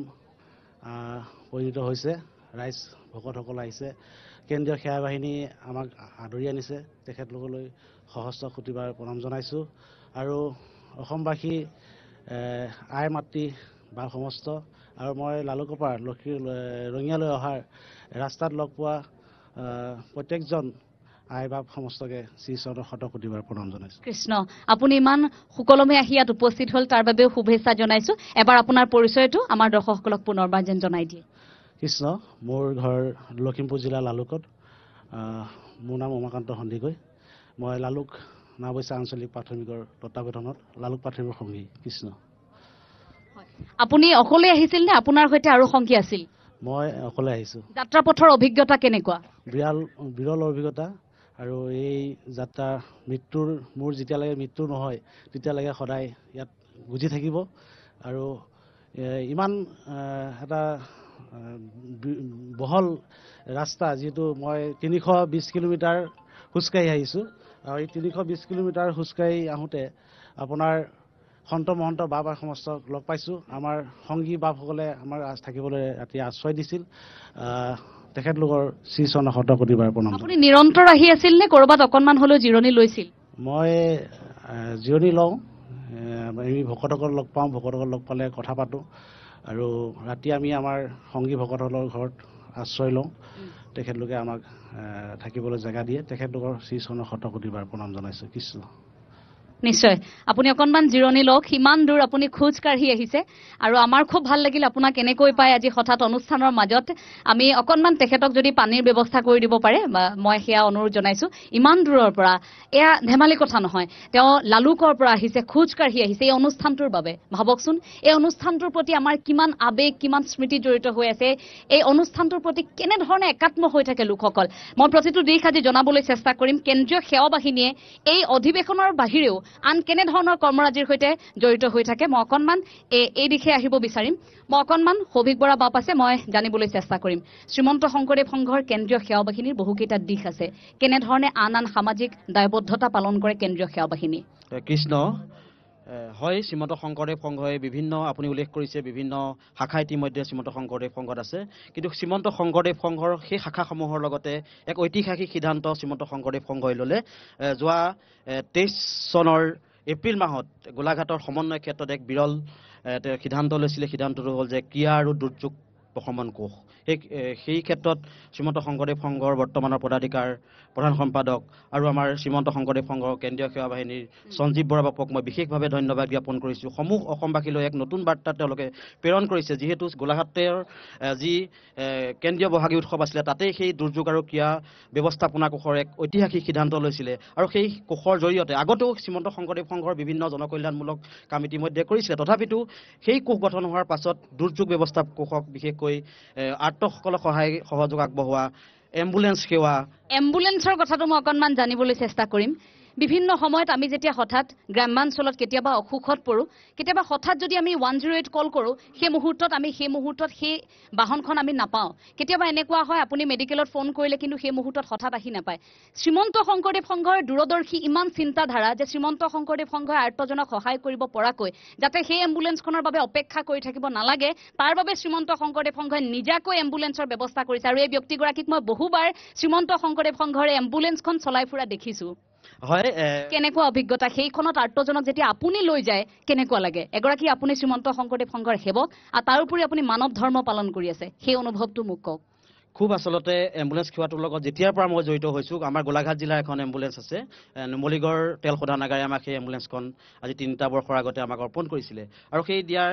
পৰিণত হৈছে ৰাইজ ভকতসকল আহিছে কেন্দ্ৰীয় সেৱা বাহিনী আমাক আদৰি আনিছে তেখেতলোকলৈ সহস্ৰ কোটিবাৰ প্ৰণাম জনাইছোঁ আৰু অসমবাসী আই মাতৃ বা সমস্ত আৰু মই লালুকৰ পৰা ৰঙিয়ালৈ অহাৰ ৰাস্তাত লগ পোৱা প্ৰত্যেকজন আই বাপ সমস্তকে শ্ৰীচৰণৰ শতকোটিবাৰ প্ৰণাম জনাইছোঁ কৃষ্ণ আপুনি ইমান সুকলমে আহি ইয়াত উপস্থিত হ'ল তাৰ বাবেও শুভেচ্ছা জনাইছোঁ এবাৰ আপোনাৰ পৰিচয়টো আমাৰ দৰ্শকসকলক পুনৰবাৰ যেন জনাই দিয়ে কৃষ্ণ মোৰ ঘৰ লখিমপুৰ জিলা লালুকত মোৰ নাম উমাকান্ত সন্দিকৈ মই লালুক নাওবৈচা আঞ্চলিক প্ৰাথমিকৰ তত্বাৱধানত লালুক প্ৰাথমিকৰ সংগী কৃষ্ণ আপুনি অকলে আহিছিল নে আপোনাৰ সৈতে আৰু সংগী আছিল মই অকলে আহিছোঁ যাত্ৰা পথৰ অভিজ্ঞতা কেনেকুৱা বিৰল অভিজ্ঞতা আৰু এই যাত্ৰা মোৰ যেতিয়ালৈকে মৃত্যু নহয় তেতিয়ালৈকে সদায় ইয়াত গুজি থাকিব আৰু ইমান এটা বহল ৰাস্তা যিহেতু মই 320 কিলোমিটাৰ খোজকাঢ়ি আহিছোঁ আৰু এই 320 কিলোমিটাৰ খোজকাঢ়ি আহোঁতে আপোনাৰ সন্ত মহন্ত বাপ আৰু সমস্তক লগ পাইছোঁ আমাৰ সংগী বাপসকলে আমাৰ থাকিবলৈ ৰাতি আশ্ৰয় দিছিল তেখেতলোকৰ শ্ৰীচৰণৰ শতকোটিবাৰ প্ৰণাম আপুনি নিৰন্তৰ আহি আছিল নে ক'ৰবাত অকণমান হ'লেও জিৰণি লৈছিল মই জিৰণি লওঁ আমি ভকতসকল লগ পাওঁ ভকতসকল লগ পালে কথা পাতোঁ আৰু ৰাতি আমি আমাৰ সংগী ভকতসকলৰ ঘৰত আশ্ৰয় লওঁ তেখেতলোকে আমাক থাকিবলৈ জেগা দিয়ে তেখেতলোকৰ শ্ৰীচৰণৰ শতকোটিবাৰ প্ৰণাম জনাইছোঁ কৃষ্ণ নিশ্চয় আপুনি অকণমান জিৰণি লওক সিমান দূৰ আপুনি খোজ কাঢ়ি আহিছে আৰু আমাৰ খুব ভাল লাগিল আপোনাক কেনেকৈ পাই আজি হঠাৎ অনুষ্ঠানৰ মাজত আমি অকণমান তেখেতক যদি পানীৰ ব্যৱস্থা কৰি দিব পাৰে মই সেয়া অনুৰোধ জনাইছোঁ ইমান দূৰৰ পৰা এয়া ধেমালি কথা নহয় তেওঁ লালুকৰ পৰা আহিছে খোজ কাঢ়ি আহিছে এই অনুষ্ঠানটোৰ বাবে ভাবকচোন এই অনুষ্ঠানটোৰ প্ৰতি আমাৰ কিমান আৱেগ কিমান স্মৃতি জড়িত হৈ আছে এই অনুষ্ঠানটোৰ প্ৰতি কেনেধৰণে একাত্ম হৈ থাকে লোকসকল মই প্ৰতিটো দিশ আজি জনাবলৈ চেষ্টা কৰিম কেন্দ্ৰীয় সেৱা বাহিনীয়ে এই অধিৱেশনৰ বাহিৰেও আন কেনেধৰণৰ কৰ্মৰাজিৰ সৈতে জড়িত হৈ থাকে মই অকণমান এই দিশে আহিব বিচাৰিম মই অকণমান সৌভিক বৰা বাপ আছে মই জানিবলৈ চেষ্টা কৰিম শ্ৰীমন্ত শংকৰদেৱ সংঘৰ কেন্দ্ৰীয় সেৱা বাহিনীৰ বহুকেইটা দিশ আছে কেনেধৰণে আন সামাজিক দায়বদ্ধতা পালন কৰে কেন্দ্ৰীয় সেৱা বাহিনী কৃষ্ণ হয় শ্ৰীমন্ত শংকৰদেৱ সংঘই বিভিন্ন আপুনি উল্লেখ কৰিছে বিভিন্ন শাখা ইতিমধ্যে শ্ৰীমন্ত শংকৰদেৱ সংঘত আছে কিন্তু শ্ৰীমন্ত শংকৰদেৱ সংঘৰ সেই শাখাসমূহৰ লগতে এক ঐতিহাসিক সিদ্ধান্ত শ্ৰীমন্ত শংকৰদেৱ সংঘই ল'লে যোৱা 23 চনৰ এপ্ৰিল মাহত গোলাঘাটৰ সমন্বয় ক্ষেত্ৰত এক বিৰল সিদ্ধান্ত লৈছিলে সিদ্ধান্তটো হ'ল যে ক্ৰিয়া আৰু দুৰ্যোগ প্ৰশমন কোষ সেই ক্ষেত্ৰত শ্ৰীমন্ত শংকৰদেৱ সংঘৰ বৰ্তমানৰ পদাধিকাৰ প্ৰধান সম্পাদক আৰু আমাৰ শ্ৰীমন্ত শংকৰদেৱ সংঘৰ কেন্দ্ৰীয় সেৱা বাহিনীৰ সঞ্জীৱ বৰা বাপক মই বিশেষভাৱে ধন্যবাদ জ্ঞাপন কৰিছোঁ সমূহ অসমবাসীলৈ এক নতুন বাৰ্তা তেওঁলোকে প্ৰেৰণ কৰিছে যিহেতু গোলাঘাটৰ যি কেন্দ্ৰীয় বহাগী উৎসৱ আছিলে তাতেই সেই দুৰ্যোগ আৰু ক্ৰিয়া ব্যৱস্থাপনা কোষৰ এক ঐতিহাসিক সিদ্ধান্ত লৈছিলে আৰু সেই কোষৰ জৰিয়তে আগতেও শ্ৰীমন্ত শংকৰদেৱ সংঘৰ বিভিন্ন জনকল্যাণমূলক কাম ইতিমধ্যে কৰিছিলে তথাপিতো সেই কোষ গঠন হোৱাৰ পাছত দুৰ্যোগ ব্যৱস্থা কোষক বিশেষকৈ আৰ্তসকলক সহযোগ আগবঢ়োৱা এম্বুলেন্সৰ কথাটো মই অকণমান জানিবলৈ চেষ্টা কৰিম বিভিন্ন সময়ত আমি যেতিয়া হঠাৎ গ্ৰামাঞ্চলত কেতিয়াবা অসুখত পৰোঁ কেতিয়াবা হঠাৎ যদি আমি 108 কল কৰোঁ সেই মুহূৰ্তত সেই বাহনখন আমি নাপাওঁ কেতিয়াবা এনেকুৱা হয় আপুনি মেডিকেলত ফোন কৰিলে কিন্তু সেই মুহূৰ্তত হঠাৎ আহি নাপায় শ্ৰীমন্ত শংকৰদেৱ সংঘৰ দূৰদৰ্শী ইমান চিন্তাধাৰা যে শ্ৰীমন্ত শংকৰদেৱ সংঘই আৰ্তজনক সহায় কৰিব পৰাকৈ যাতে সেই এম্বুলেন্সখনৰ বাবে অপেক্ষা কৰি থাকিব নালাগে তাৰ বাবে শ্ৰীমন্ত শংকৰদেৱ সংঘই নিজাকৈ এম্বুলেন্সৰ ব্যৱস্থা কৰিছে আৰু এই ব্যক্তিগৰাকীক মই বহুবাৰ শ্ৰীমন্ত শংকৰদেৱ সংঘৰ এম্বুলেন্সখন চলাই ফুৰা দেখিছোঁ হয় কেনেকুৱা অভিজ্ঞতা সেইখনত আৰ্তজনক যেতিয়া আপুনি লৈ যায় কেনেকুৱা লাগে এগৰাকী আপুনি শ্ৰীমন্ত শংকৰদেৱ সংঘৰ সেৱক আৰু তাৰোপৰি আপুনি মানৱ ধৰ্ম পালন কৰি আছে সেই অনুভৱটো মোক কওক খুব আচলতে এম্বুলেন্স সেৱাটোৰ লগত যেতিয়াৰ পৰা মই জড়িত হৈছোঁ আমাৰ গোলাঘাট জিলাৰ এখন এম্বুলেন্স আছে নুমলীগড় তেল শোধনাগাৰে আমাক সেই এম্বুলেন্সখন আজি 3টা বৰ্ষৰ আগতে আমাক অৰ্পণ কৰিছিলে আৰু সেই দিয়াৰ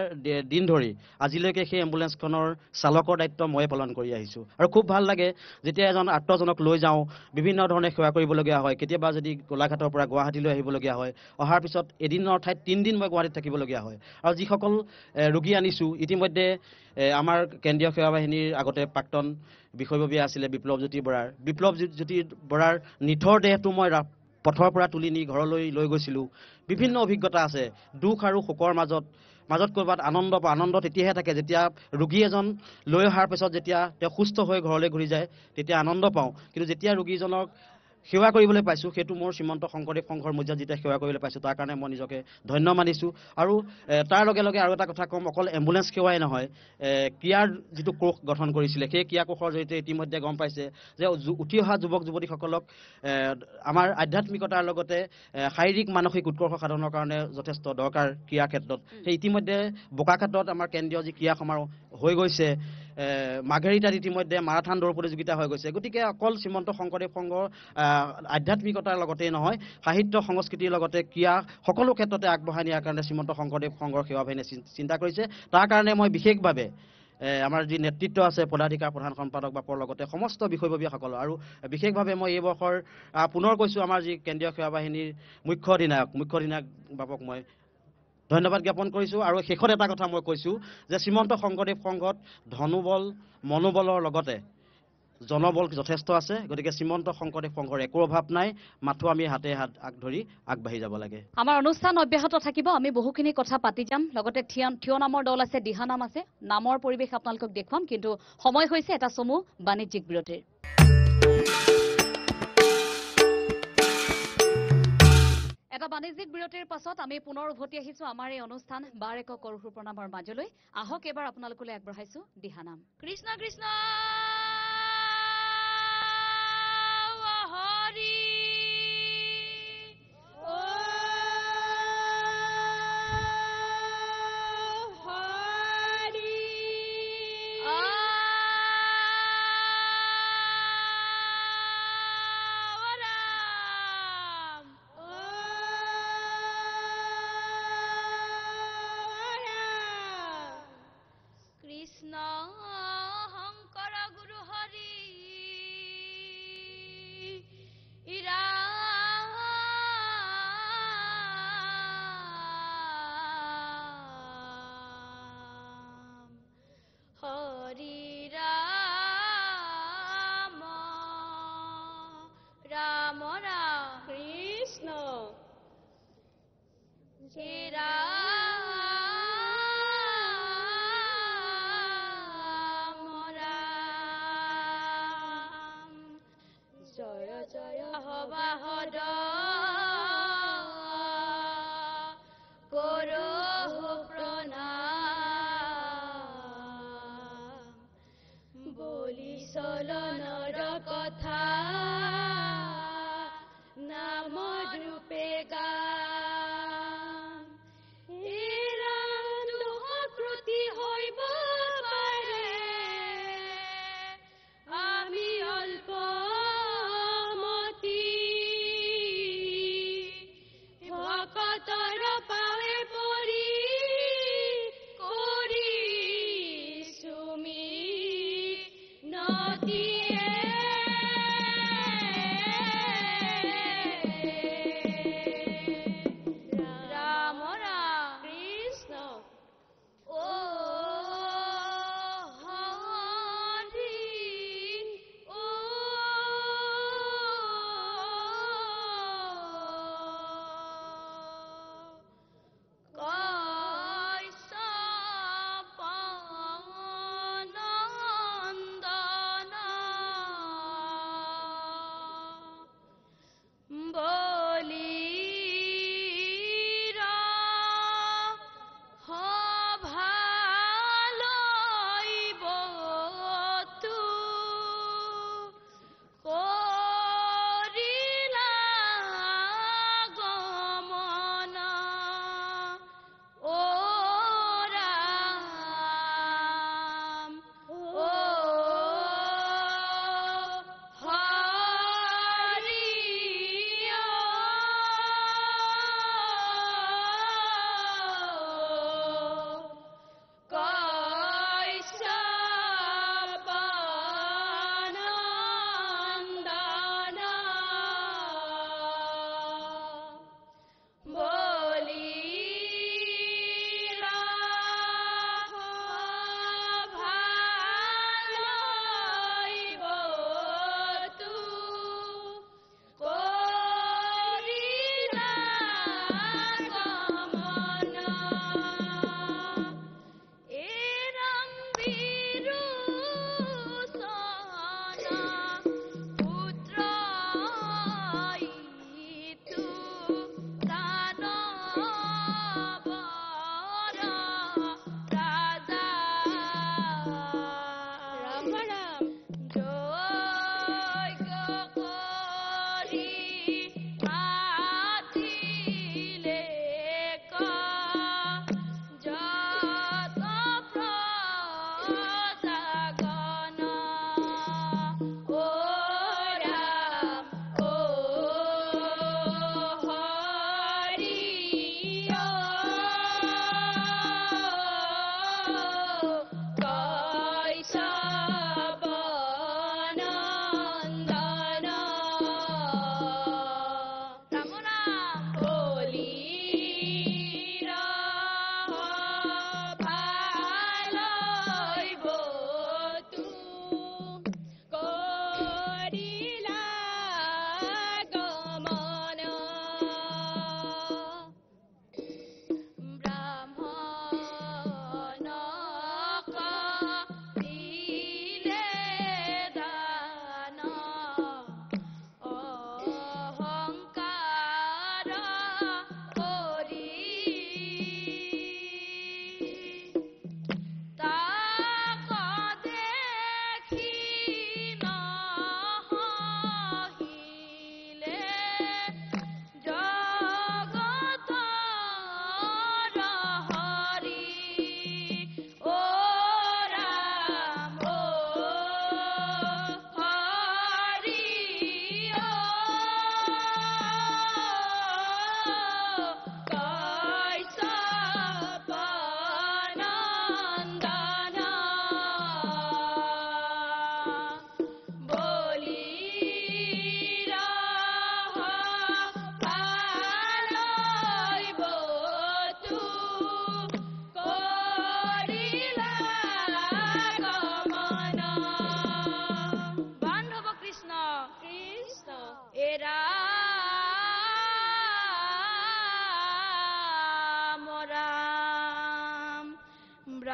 দিন ধৰি আজিলৈকে সেই এম্বুলেন্সখনৰ চালকৰ দায়িত্ব ময়ে পালন কৰি আহিছোঁ আৰু খুব ভাল লাগে যেতিয়া এজন আৰ্তজনক লৈ যাওঁ বিভিন্ন ধৰণে সেৱা কৰিবলগীয়া হয় কেতিয়াবা যদি গোলাঘাটৰ পৰা গুৱাহাটীলৈ আহিবলগীয়া হয় অহাৰ পিছত এদিনৰ ঠাইত 3 দিন মই গুৱাহাটীত থাকিবলগীয়া হয় আৰু যিসকল ৰোগী আনিছোঁ ইতিমধ্যে আমাৰ কেন্দ্ৰীয় সেৱা বাহিনীৰ আগতে প্ৰাক্তন বিষয়ববীয়া আছিলে বিপ্লৱজ্যোতি বৰাৰ নিথৰ দেহটো মই পথৰ পৰা তুলি নি ঘৰলৈ লৈ গৈছিলোঁ বিভিন্ন অভিজ্ঞতা আছে দুখ আৰু শোকৰ মাজত মাজত ক'ৰবাত আনন্দ পাওঁ আনন্দ তেতিয়াহে থাকে যেতিয়া ৰোগী এজন লৈ অহাৰ পিছত যেতিয়া তেওঁ সুস্থ হৈ ঘৰলৈ ঘূৰি যায় তেতিয়া আনন্দ পাওঁ কিন্তু যেতিয়া ৰোগীজনক সেৱা কৰিবলৈ পাইছোঁ সেইটো মোৰ শ্ৰীমন্ত শংকৰদেৱ সংঘৰ মজিয়াত যেতিয়া সেৱা কৰিবলৈ পাইছোঁ তাৰ কাৰণে মই নিজকে ধন্য মানিছোঁ আৰু তাৰ লগে লগে আৰু এটা কথা ক'ম অকল এম্বুলেঞ্চ সেৱাই নহয় ক্ৰিয়াৰ যিটো কোষ গঠন কৰিছিলে সেই ক্ৰিয়া কোষৰ জৰিয়তে ইতিমধ্যে গম পাইছে যে উঠি অহা যুৱক যুৱতীসকলক আমাৰ আধ্যাত্মিকতাৰ লগতে শাৰীৰিক মানসিক উৎকৰ্ষ সাধনৰ কাৰণে যথেষ্ট দৰকাৰ ক্ৰিয়াৰ ক্ষেত্ৰত সেই ইতিমধ্যে বোকাখাতত আমাৰ কেন্দ্ৰীয় যি ক্ৰিয়া সমাৰোহ হৈ গৈছে মাঘেৰিটাত ইতিমধ্যে মাৰাথান দৌৰ প্ৰতিযোগিতা হৈ গৈছে গতিকে অকল শ্ৰীমন্ত শংকৰদেৱ সংঘৰ আধ্যাত্মিকতাৰ লগতেই নহয় সাহিত্য সংস্কৃতিৰ লগতে ক্ৰিয়া সকলো ক্ষেত্ৰতে আগবঢ়াই নিয়াৰ কাৰণে শ্ৰীমন্ত শংকৰদেৱ সংঘৰ সেৱা বাহিনীয়ে চিন্তা কৰিছে তাৰ কাৰণে মই বিশেষভাৱে আমাৰ যি নেতৃত্ব আছে পদাধিকাৰ প্ৰধান সম্পাদক বাপৰ লগতে সমস্ত বিষয়ববীয়াসকল আৰু বিশেষভাৱে মই এই বৰ্ষৰ পুনৰ কৈছোঁ আমাৰ যি কেন্দ্ৰীয় সেৱা বাহিনীৰ মুখ্য অধিনায়ক বাপক মই ধন্যবাদ জ্ঞাপন কৰিছোঁ আৰু শেষত এটা কথা মই কৈছোঁ যে শ্ৰীমন্ত শংকৰদেৱ সংঘত ধনুবল মনোবলৰ লগতে জনবল যথেষ্ট আছে গতিকে শ্ৰীমন্ত শংকৰদেৱ সংঘৰ একো অভাৱ নাই মাথো আমি হাতে হাত ধৰি আগবাঢ়ি যাব লাগে আমাৰ অনুষ্ঠান অব্যাহত থাকিব আমি বহুখিনি কথা পাতি যাম লগতে থিয় নামৰ দল আছে দিহা নাম আছে নামৰ পৰিৱেশ আপোনালোকক দেখুৱাম কিন্তু সময় হৈছে এটা চমু বাণিজ্যিক বিৰতিৰ এটা বাণিজ্যিক বিৰতিৰ পাছত আমি পুনৰ উভতি আহিছো আমাৰ এই অনুষ্ঠান বাৰ এক কৰোৰ প্ৰণামৰ মাজলৈ আহক এবাৰ আপোনালোকলৈ আগবঢ়াইছো দিহা নাম কৃষ্ণ কৃষ্ণ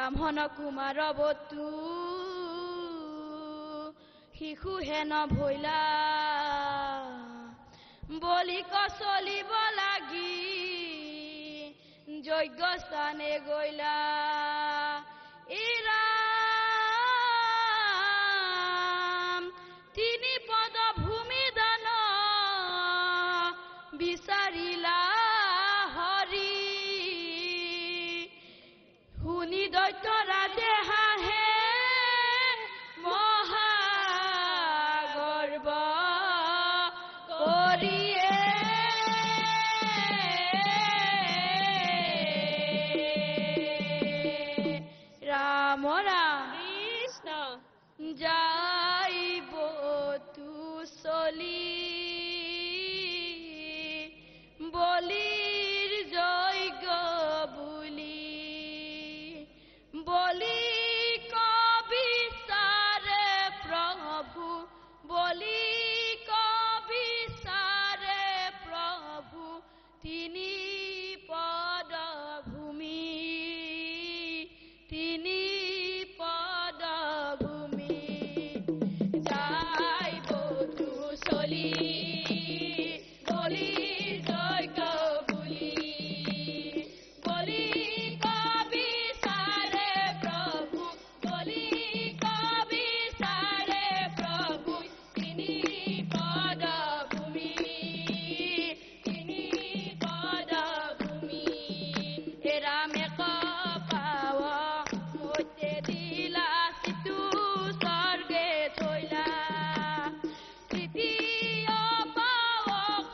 ব্ৰাহ্মণ কুমাৰ বতু শিশু হেন ভৈলা বলিক চলিব লাগি যজ্ঞ স্থানে গৈলা ইৰাম তিনি পদ ভূমি দান বিচাৰিলা হৰি শুনি দৈত্য ৰাজে হাঁহে মহাগৰ্ব কৰিয়ে ৰাম ৰাম কৃষ্ণ যাইব তু চলি বলিৰ যজ্ঞ বুলি বলি কবিচাৰে প্ৰভু বলি কবিচাৰে প্ৰভু তিনি পদ ভূমি তিনি পদ ভূমি যাইব তু চলি বলিৰ যজ্ঞ বুলি বলি কবিচাৰে প্ৰভু বলি কবিচাৰে প্ৰভু তিনি পদ ভূমি তিনি পদ ভূমি ৰামে কপাৱ মতে দিলা সিটো স্বৰ্গে থৈলা তৃতীয় পাৱক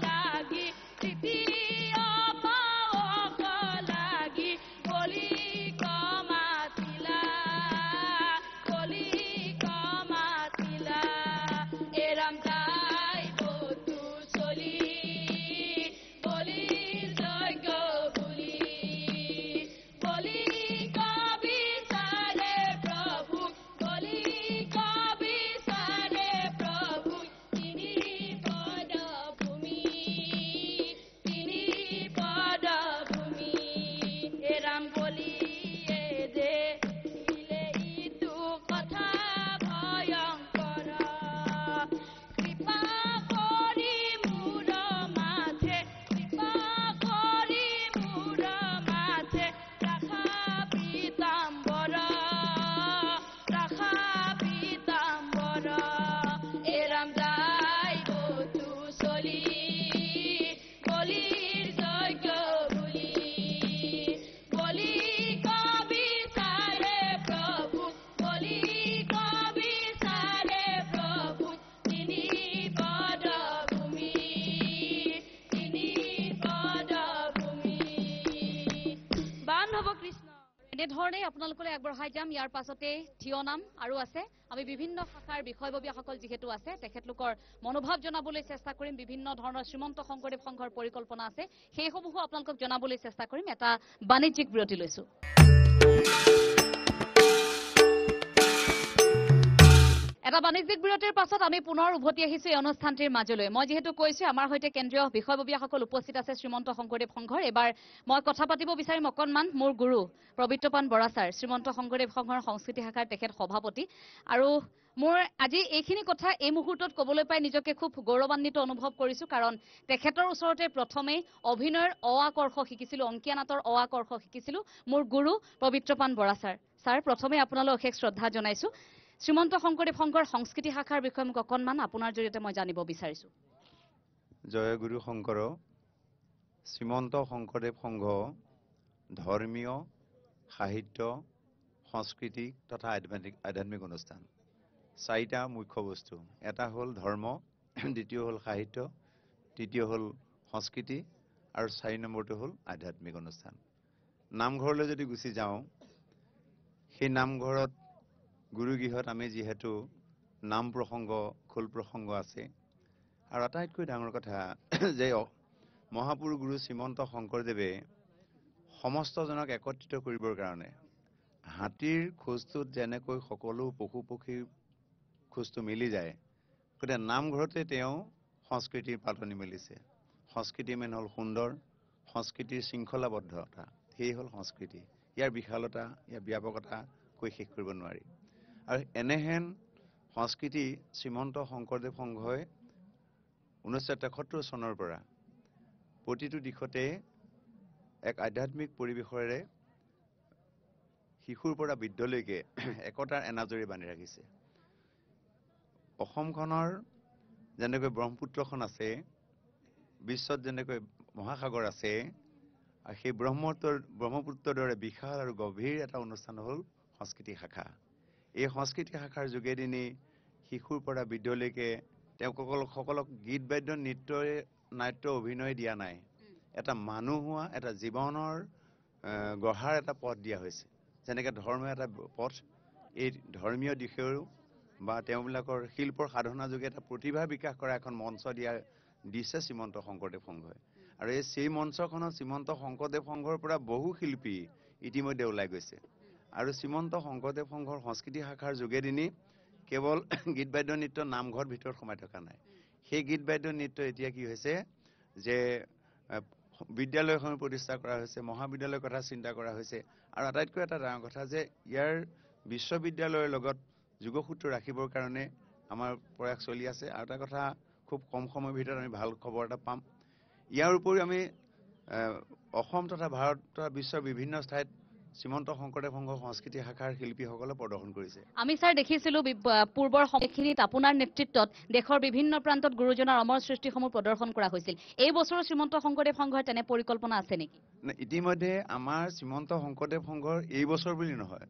লাগি তৃতীয় পাৱক লাগি বলি কমাতিলা এৰাম যাইব তু চলি বলিৰ যজ্ঞ বুলি বলি কবিচাৰে প্ৰভু বলি কবিচাৰে প্ৰভু তিনি পদ ভূমি তিনি পদ ভূমি এৰাম বলিয়ে যে দিলে ইটো কথা ভয়ংকৰ কৃপা কৰি মোৰ মাঝে কৃপা কৰি মোৰ মাঝে ৰাখা পীতাম্বৰ এৰাম যাইব তু চলি বলিৰ যজ্ঞ বুলি বলি কবিচাৰে প্ৰভু বলি কবিচাৰে প্ৰভু তিনি পদ ভূমি তিনি পদ ভূমি বান্ধৱ কৃষ্ণ এনেধৰণে আপোনালোকলৈ আগবঢ়াই যাম ইয়াৰ পাছতে থিয় নাম আৰু আছে আমি বিভিন্ন শাখাৰ বিষয়ববীয়াসকল যিহেতু আছে তেখেতলোকৰ মনোভাৱ জনাবলৈ চেষ্টা কৰিম বিভিন্ন ধৰণৰ শ্ৰীমন্ত শংকৰদেৱ সংঘৰ পৰিকল্পনা আছে সেইসমূহো আপোনালোকক জনাবলৈ চেষ্টা কৰিম এটা বাণিজ্যিক বিৰতি লৈছো এটা বাণিজ্যিক বিৰতিৰ পাছত আমি পুনৰ উভতি আহিছো এই অনুষ্ঠানটিৰ মাজলৈ মই যেহেতু কৈছো আমাৰ সৈতে কেন্দ্ৰীয় বিষয়ববীয়াসকল উপস্থিত আছে শ্ৰীমন্ত শংকৰদেৱ সংঘৰ এবাৰ মই কথা পাতিব বিচাৰিম অকণমান মোৰ গুৰু পবিত্ৰপান বৰা ছাৰ শ্ৰীমন্ত শংকৰদেৱ সংঘৰ সংস্কৃতি শাখাৰ তেখেত সভাপতি আৰু মোৰ আজি এইখিনি কথা এই মুহূৰ্তত ক'বলৈ পাই নিজকে খুব গৌৰৱান্বিত অনুভৱ কৰিছো কাৰণ তেখেতৰ ওচৰতে প্ৰথমে অভিনয়ৰ অআকৰ্ষ শিকিছিলো অংকীয়া নাটৰ অআকৰ্ষ শিকিছিলো মোৰ গুৰু পবিত্ৰপান বৰা ছাৰ ছাৰ প্ৰথমে আপোনালৈ অশেষ শ্ৰদ্ধা জনাইছো শ্ৰীমন্ত শংকৰদেৱ সংঘৰ সংস্কৃতি শাখাৰ বিষয়ে মোক অকণমান আপোনাৰ জৰিয়তে মই জানিব বিচাৰিছো জয় গুৰু শংকৰ শ্ৰীমন্ত শংকৰদেৱ সংঘ ধৰ্মীয় সাহিত্য সংস্কৃতি তথা আধ্যাত্মিক অনুষ্ঠান চাৰিটা মুখ্য বস্তু এটা হ'ল ধৰ্ম দ্বিতীয় হ'ল সাহিত্য তৃতীয় হ'ল সংস্কৃতি আৰু 4 নম্বৰটো হ'ল আধ্যাত্মিক অনুষ্ঠান নামঘৰলৈ যদি গুচি যাওঁ সেই নামঘৰত গুৰুগৃহত আমি যেহেতু নাম প্ৰসংগ খোল প্ৰসংগ আছে আৰু আটাইতকৈ ডাঙৰ কথা যে মহাপুৰুষ গুৰু শ্ৰীমন্ত শংকৰদেৱে সমস্তজনক একত্ৰিত কৰিবৰ কাৰণে হাতীৰ খোজটোত যেনেকৈ সকলো পশু পক্ষীৰ খোজটো মিলি যায় গতিকে নামঘৰতে তেওঁ সংস্কৃতিৰ পাতনি মেলিছে সংস্কৃতি মেন হ'ল সুন্দৰ সংস্কৃতিৰ শৃংখলাবদ্ধতা সেই হ'ল সংস্কৃতি ইয়াৰ বিশালতা ইয়াৰ ব্যাপকতা কৈ শেষ কৰিব নোৱাৰি আৰু এনেহেন সংস্কৃতি শ্ৰীমন্ত শংকৰদেৱ সংঘই 1973 চনৰ পৰা প্ৰতিটো দিশতে এক আধ্যাত্মিক পৰিৱেশৰে শিশুৰ পৰা বৃদ্ধলৈকে একতাৰ এনাজৰী বান্ধি ৰাখিছে অসমখনৰ যেনেকৈ ব্ৰহ্মপুত্ৰখন আছে বিশ্বত যেনেকৈ মহাসাগৰ আছে আৰু সেই ব্ৰহ্মপুত্ৰৰ দৰে বিশাল আৰু গভীৰ এটা অনুষ্ঠান হ'ল সংস্কৃতি শাখা এই সংস্কৃতি শাখাৰ যোগেদি শিশুৰ পৰা বৃদ্ধলৈকে সকলক গীত বাদ্য নৃত্যৰে নাট্য অভিনয় দিয়া নাই এটা মানুহ হোৱা এটা জীৱনৰ গঢ়াৰ এটা পথ দিয়া হৈছে যেনেকৈ ধৰ্ম এটা পথ এই ধৰ্মীয় দিশেও বা তেওঁবিলাকৰ শিল্পৰ সাধনা যোগে এটা প্ৰতিভা বিকাশ কৰা এখন মঞ্চ দিছে শ্ৰীমন্ত শংকৰদেৱ সংঘই আৰু সেই মঞ্চখনত শ্ৰীমন্ত শংকৰদেৱ সংঘৰ পৰা বহু শিল্পী ইতিমধ্যে ওলাই গৈছে আৰু শ্ৰীমন্ত শংকৰদেৱ সংঘৰ সংস্কৃতি শাখাৰ যোগেদি কেৱল গীত বাদ্য নৃত্য নামঘৰ ভিতৰত সোমাই থকা নাই সেই গীত বাদ্য নৃত্য এতিয়া কি হৈছে যে বিদ্যালয়সমূহ প্ৰতিষ্ঠা কৰা হৈছে মহাবিদ্যালয়ৰ কথা চিন্তা কৰা হৈছে আৰু আটাইতকৈ এটা ডাঙৰ কথা যে ইয়াৰ বিশ্ববিদ্যালয়ৰ লগত যোগসূত্ৰ ৰাখিবৰ কাৰণে আমাৰ প্ৰয়াস চলি আছে আৰু এটা কথা খুব কম সময়ৰ ভিতৰত আমি ভাল খবৰ এটা পাম ইয়াৰ উপৰিও আমি অসম তথা ভাৰত তথা বিশ্বৰ বিভিন্ন ঠাইত শ্ৰীমন্ত শংকৰদেৱ সংঘৰ সংস্কৃতি শাখাৰ শিল্পীসকলে প্ৰদৰ্শন কৰিছে আমি ছাৰ দেখিছিলো পূৰ্বৰ সময়খিনিত আপোনাৰ নেতৃত্বত দেশৰ বিভিন্ন প্ৰান্তত গুৰুজনাৰ অমৰ সৃষ্টিসমূহ প্ৰদৰ্শন কৰা হৈছিল এই বছৰৰ শ্ৰীমন্ত শংকৰদেৱ সংঘৰ তেনে পৰিকল্পনা আছে নেকি ইতিমধ্যে আমাৰ শ্ৰীমন্ত শংকৰদেৱ সংঘৰ এই বছৰ বুলি নহয়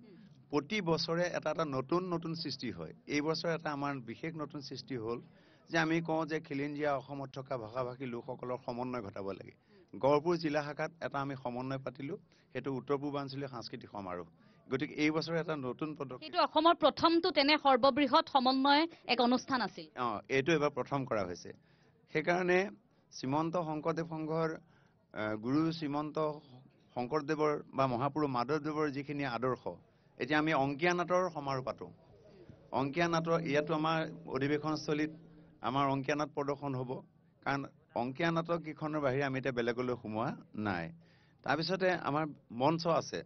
প্ৰতি বছৰে এটা নতুন সৃষ্টি হয় এই বছৰ এটা আমাৰ বিশেষ নতুন সৃষ্টি হ'ল যে আমি কওঁ যে খিলঞ্জীয়া অসমত থকা ভাষাভাষী লোকসকলৰ সমন্বয় ঘটাব লাগে গড়পুৰ জিলা শাখাত এটা আমি সমন্বয় পাতিলো সেইটো উত্তৰ পূৰ্বাঞ্চলীয় সাংস্কৃতিক সমাৰোহ গতিকে এই বছৰ এটা নতুন পদক্ষেপ এইটো অসমৰ প্ৰথমটো তেনে সৰ্ববৃহৎ সমন্বয় এক অনুষ্ঠান আছিল এইটো এবাৰ প্ৰথম কৰা হৈছে সেইকাৰণে শ্ৰীমন্ত শংকৰদেৱ সংঘৰ গুৰু শ্ৰীমন্ত শংকৰদেৱৰ বা মহাপুৰুষ মাধৱদেৱৰ যিখিনি আদৰ্শ এতিয়া আমি অংকীয়া নাটৰ সমাৰোহ পাতো অংকীয়া নাটৰ ইয়াতো আমাৰ অধিৱেশনস্থলীত আমাৰ অংকীয়া নাট প্ৰদৰ্শন হ'ব কাৰণ অংকীয়া নাটক কেইখনৰ বাহিৰে আমি এতিয়া বেলেগলৈ সোমোৱা নাই তাৰপিছতে আমাৰ মঞ্চ আছে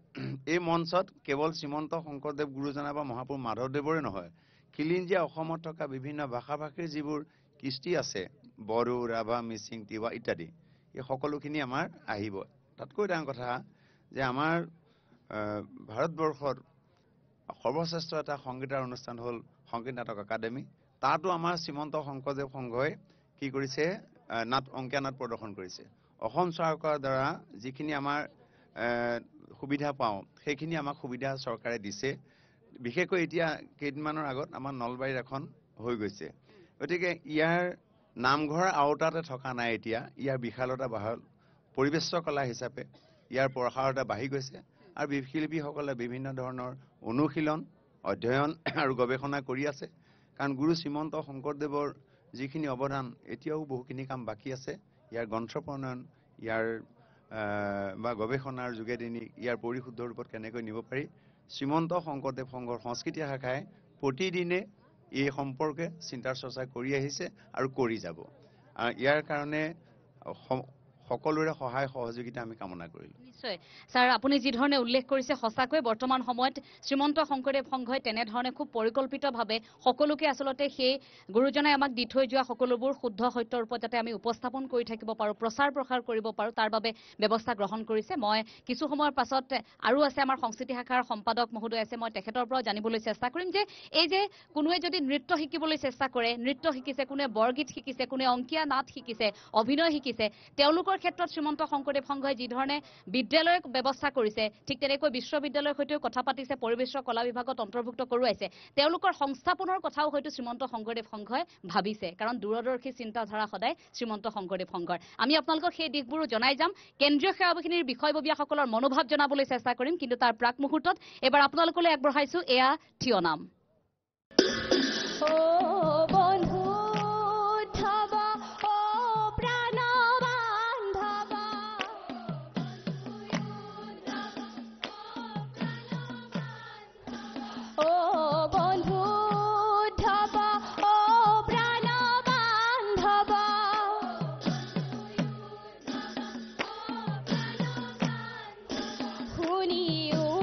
এই মঞ্চত কেৱল শ্ৰীমন্ত শংকৰদেৱ গুৰুজনা বা মহাপুৰুষ মাধৱদেৱৰে নহয় খিলঞ্জীয়া অসমত থকা বিভিন্ন ভাষাভাষীৰ যিবোৰ কৃষ্টি আছে বড়ো ৰাভা মিচিং তিৱা ইত্যাদি এই সকলোখিনি আমাৰ আহিব তাতকৈ ডাঙৰ কথা যে আমাৰ ভাৰতবৰ্ষৰ সৰ্বশ্ৰেষ্ঠ এটা সংগীতৰ অনুষ্ঠান হ'ল সংগীত নাটক একাডেমী তাতো আমাৰ শ্ৰীমন্ত শংকৰদেৱ সংঘই কি কৰিছে অংকীয়া নাট প্ৰদৰ্শন কৰিছে অসম চৰকাৰৰ দ্বাৰা যিখিনি আমাৰ সুবিধা পাওঁ সেইখিনি আমাক সুবিধা চৰকাৰে দিছে বিশেষকৈ এতিয়া কেইদিনমানৰ আগত আমাৰ নলবাৰীৰ এখন হৈ গৈছে গতিকে ইয়াৰ নামঘৰ আওতাতে থকা নাই এতিয়া ইয়াৰ বিশালতা বাঢ়ল পৰিবেশ কলা হিচাপে ইয়াৰ প্ৰসাৰতা বাঢ়ি গৈছে আৰু শিল্পীসকলে বিভিন্ন ধৰণৰ অনুশীলন অধ্যয়ন আৰু গৱেষণা কৰি আছে কাৰণ গুৰু শ্ৰীমন্ত শংকৰদেৱৰ যিখিনি অৱদান এতিয়াও বহুখিনি কাম বাকী আছে ইয়াৰ গ্ৰন্থ প্ৰণয়ন ইয়াৰ বা গৱেষণাৰ যোগেদি ইয়াৰ পৰিশুদ্ধ ৰূপত কেনেকৈ নিব পাৰি শ্ৰীমন্ত শংকৰদেৱ সংঘৰ সংস্কৃতি শাখাই প্ৰতিদিনে এই সম্পৰ্কে চিন্তা চৰ্চা কৰি আহিছে আৰু কৰি যাব আৰু ইয়াৰ কাৰণে সকলোৰে সহায় সহযোগিতা আমি কামনা কৰিলো নিশ্চয় ছাৰ আপুনি যি ধৰণে উল্লেখ কৰিছে সঁচাকৈ বৰ্তমান সময়ত শ্ৰীমন্ত শংকৰদেৱ সংঘই তেনেধৰণে খুব পৰিকল্পিতভাৱে সকলোকে আচলতে সেই গুৰুজনাই আমাক দি থৈ যোৱা সকলোবোৰ শুদ্ধ সত্যৰ ওপৰত যাতে আমি উপস্থাপন কৰি থাকিব পাৰোঁ প্ৰচাৰ প্ৰসাৰ কৰিব পাৰোঁ তাৰ বাবে ব্যৱস্থা গ্ৰহণ কৰিছে মই কিছু সময়ৰ পাছত আৰু আছে আমাৰ সংস্কৃতি শাখাৰ সম্পাদক মহোদয় আছে মই তেখেতৰ পৰাও জানিবলৈ চেষ্টা কৰিম যে এই যে কোনোৱে যদি নৃত্য শিকিবলৈ চেষ্টা কৰে নৃত্য শিকিছে কোনোৱে বৰগীত শিকিছে কোনোৱে অংকীয়া নাট শিকিছে অভিনয় শিকিছে তেওঁলোকৰ ক্ষেত্ৰত শ্ৰীমন্ত শংকৰদেৱ সংঘই যি ধৰণে বিদ্যালয়ক ব্যৱস্থা কৰিছে ঠিক তেনেকৈ বিশ্ববিদ্যালয়ৰ সৈতেও কথা পাতিছে পৰিবেশ কলা বিভাগত অন্তৰ্ভুক্ত কৰোৱাইছে তেওঁলোকৰ সংস্থাপনৰ কথাও হয়তো শ্ৰীমন্ত শংকৰদেৱ সংঘই ভাবিছে কাৰণ দূৰদৰ্শী চিন্তাধাৰা সদায় শ্ৰীমন্ত শংকৰদেৱ সংঘৰ আমি আপোনালোকক সেই দিশবোৰো জনাই যাম কেন্দ্ৰীয় সেৱা বাহিনীৰ বিষয়ববীয়াসকলৰ মনোভাৱ জনাবলৈ চেষ্টা কৰিম কিন্তু তাৰ প্ৰাক মুহূৰ্তত এবাৰ আপোনালোকলৈ আগবঢ়াইছো এয়া থিয় নাম শুনিও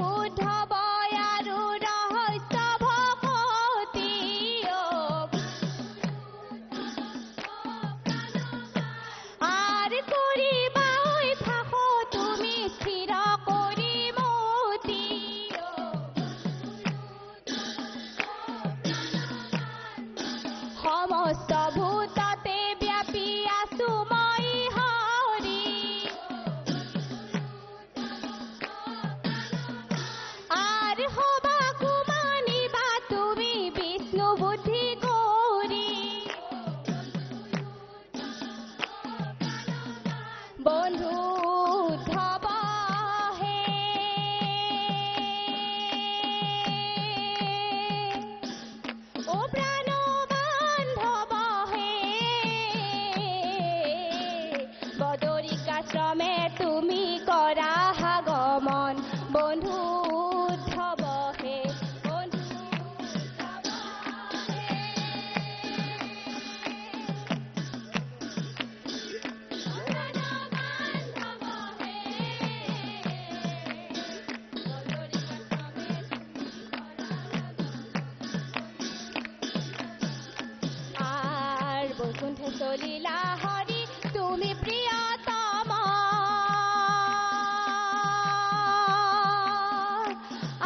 চলিলা হৰি তুমি প্ৰিয়তম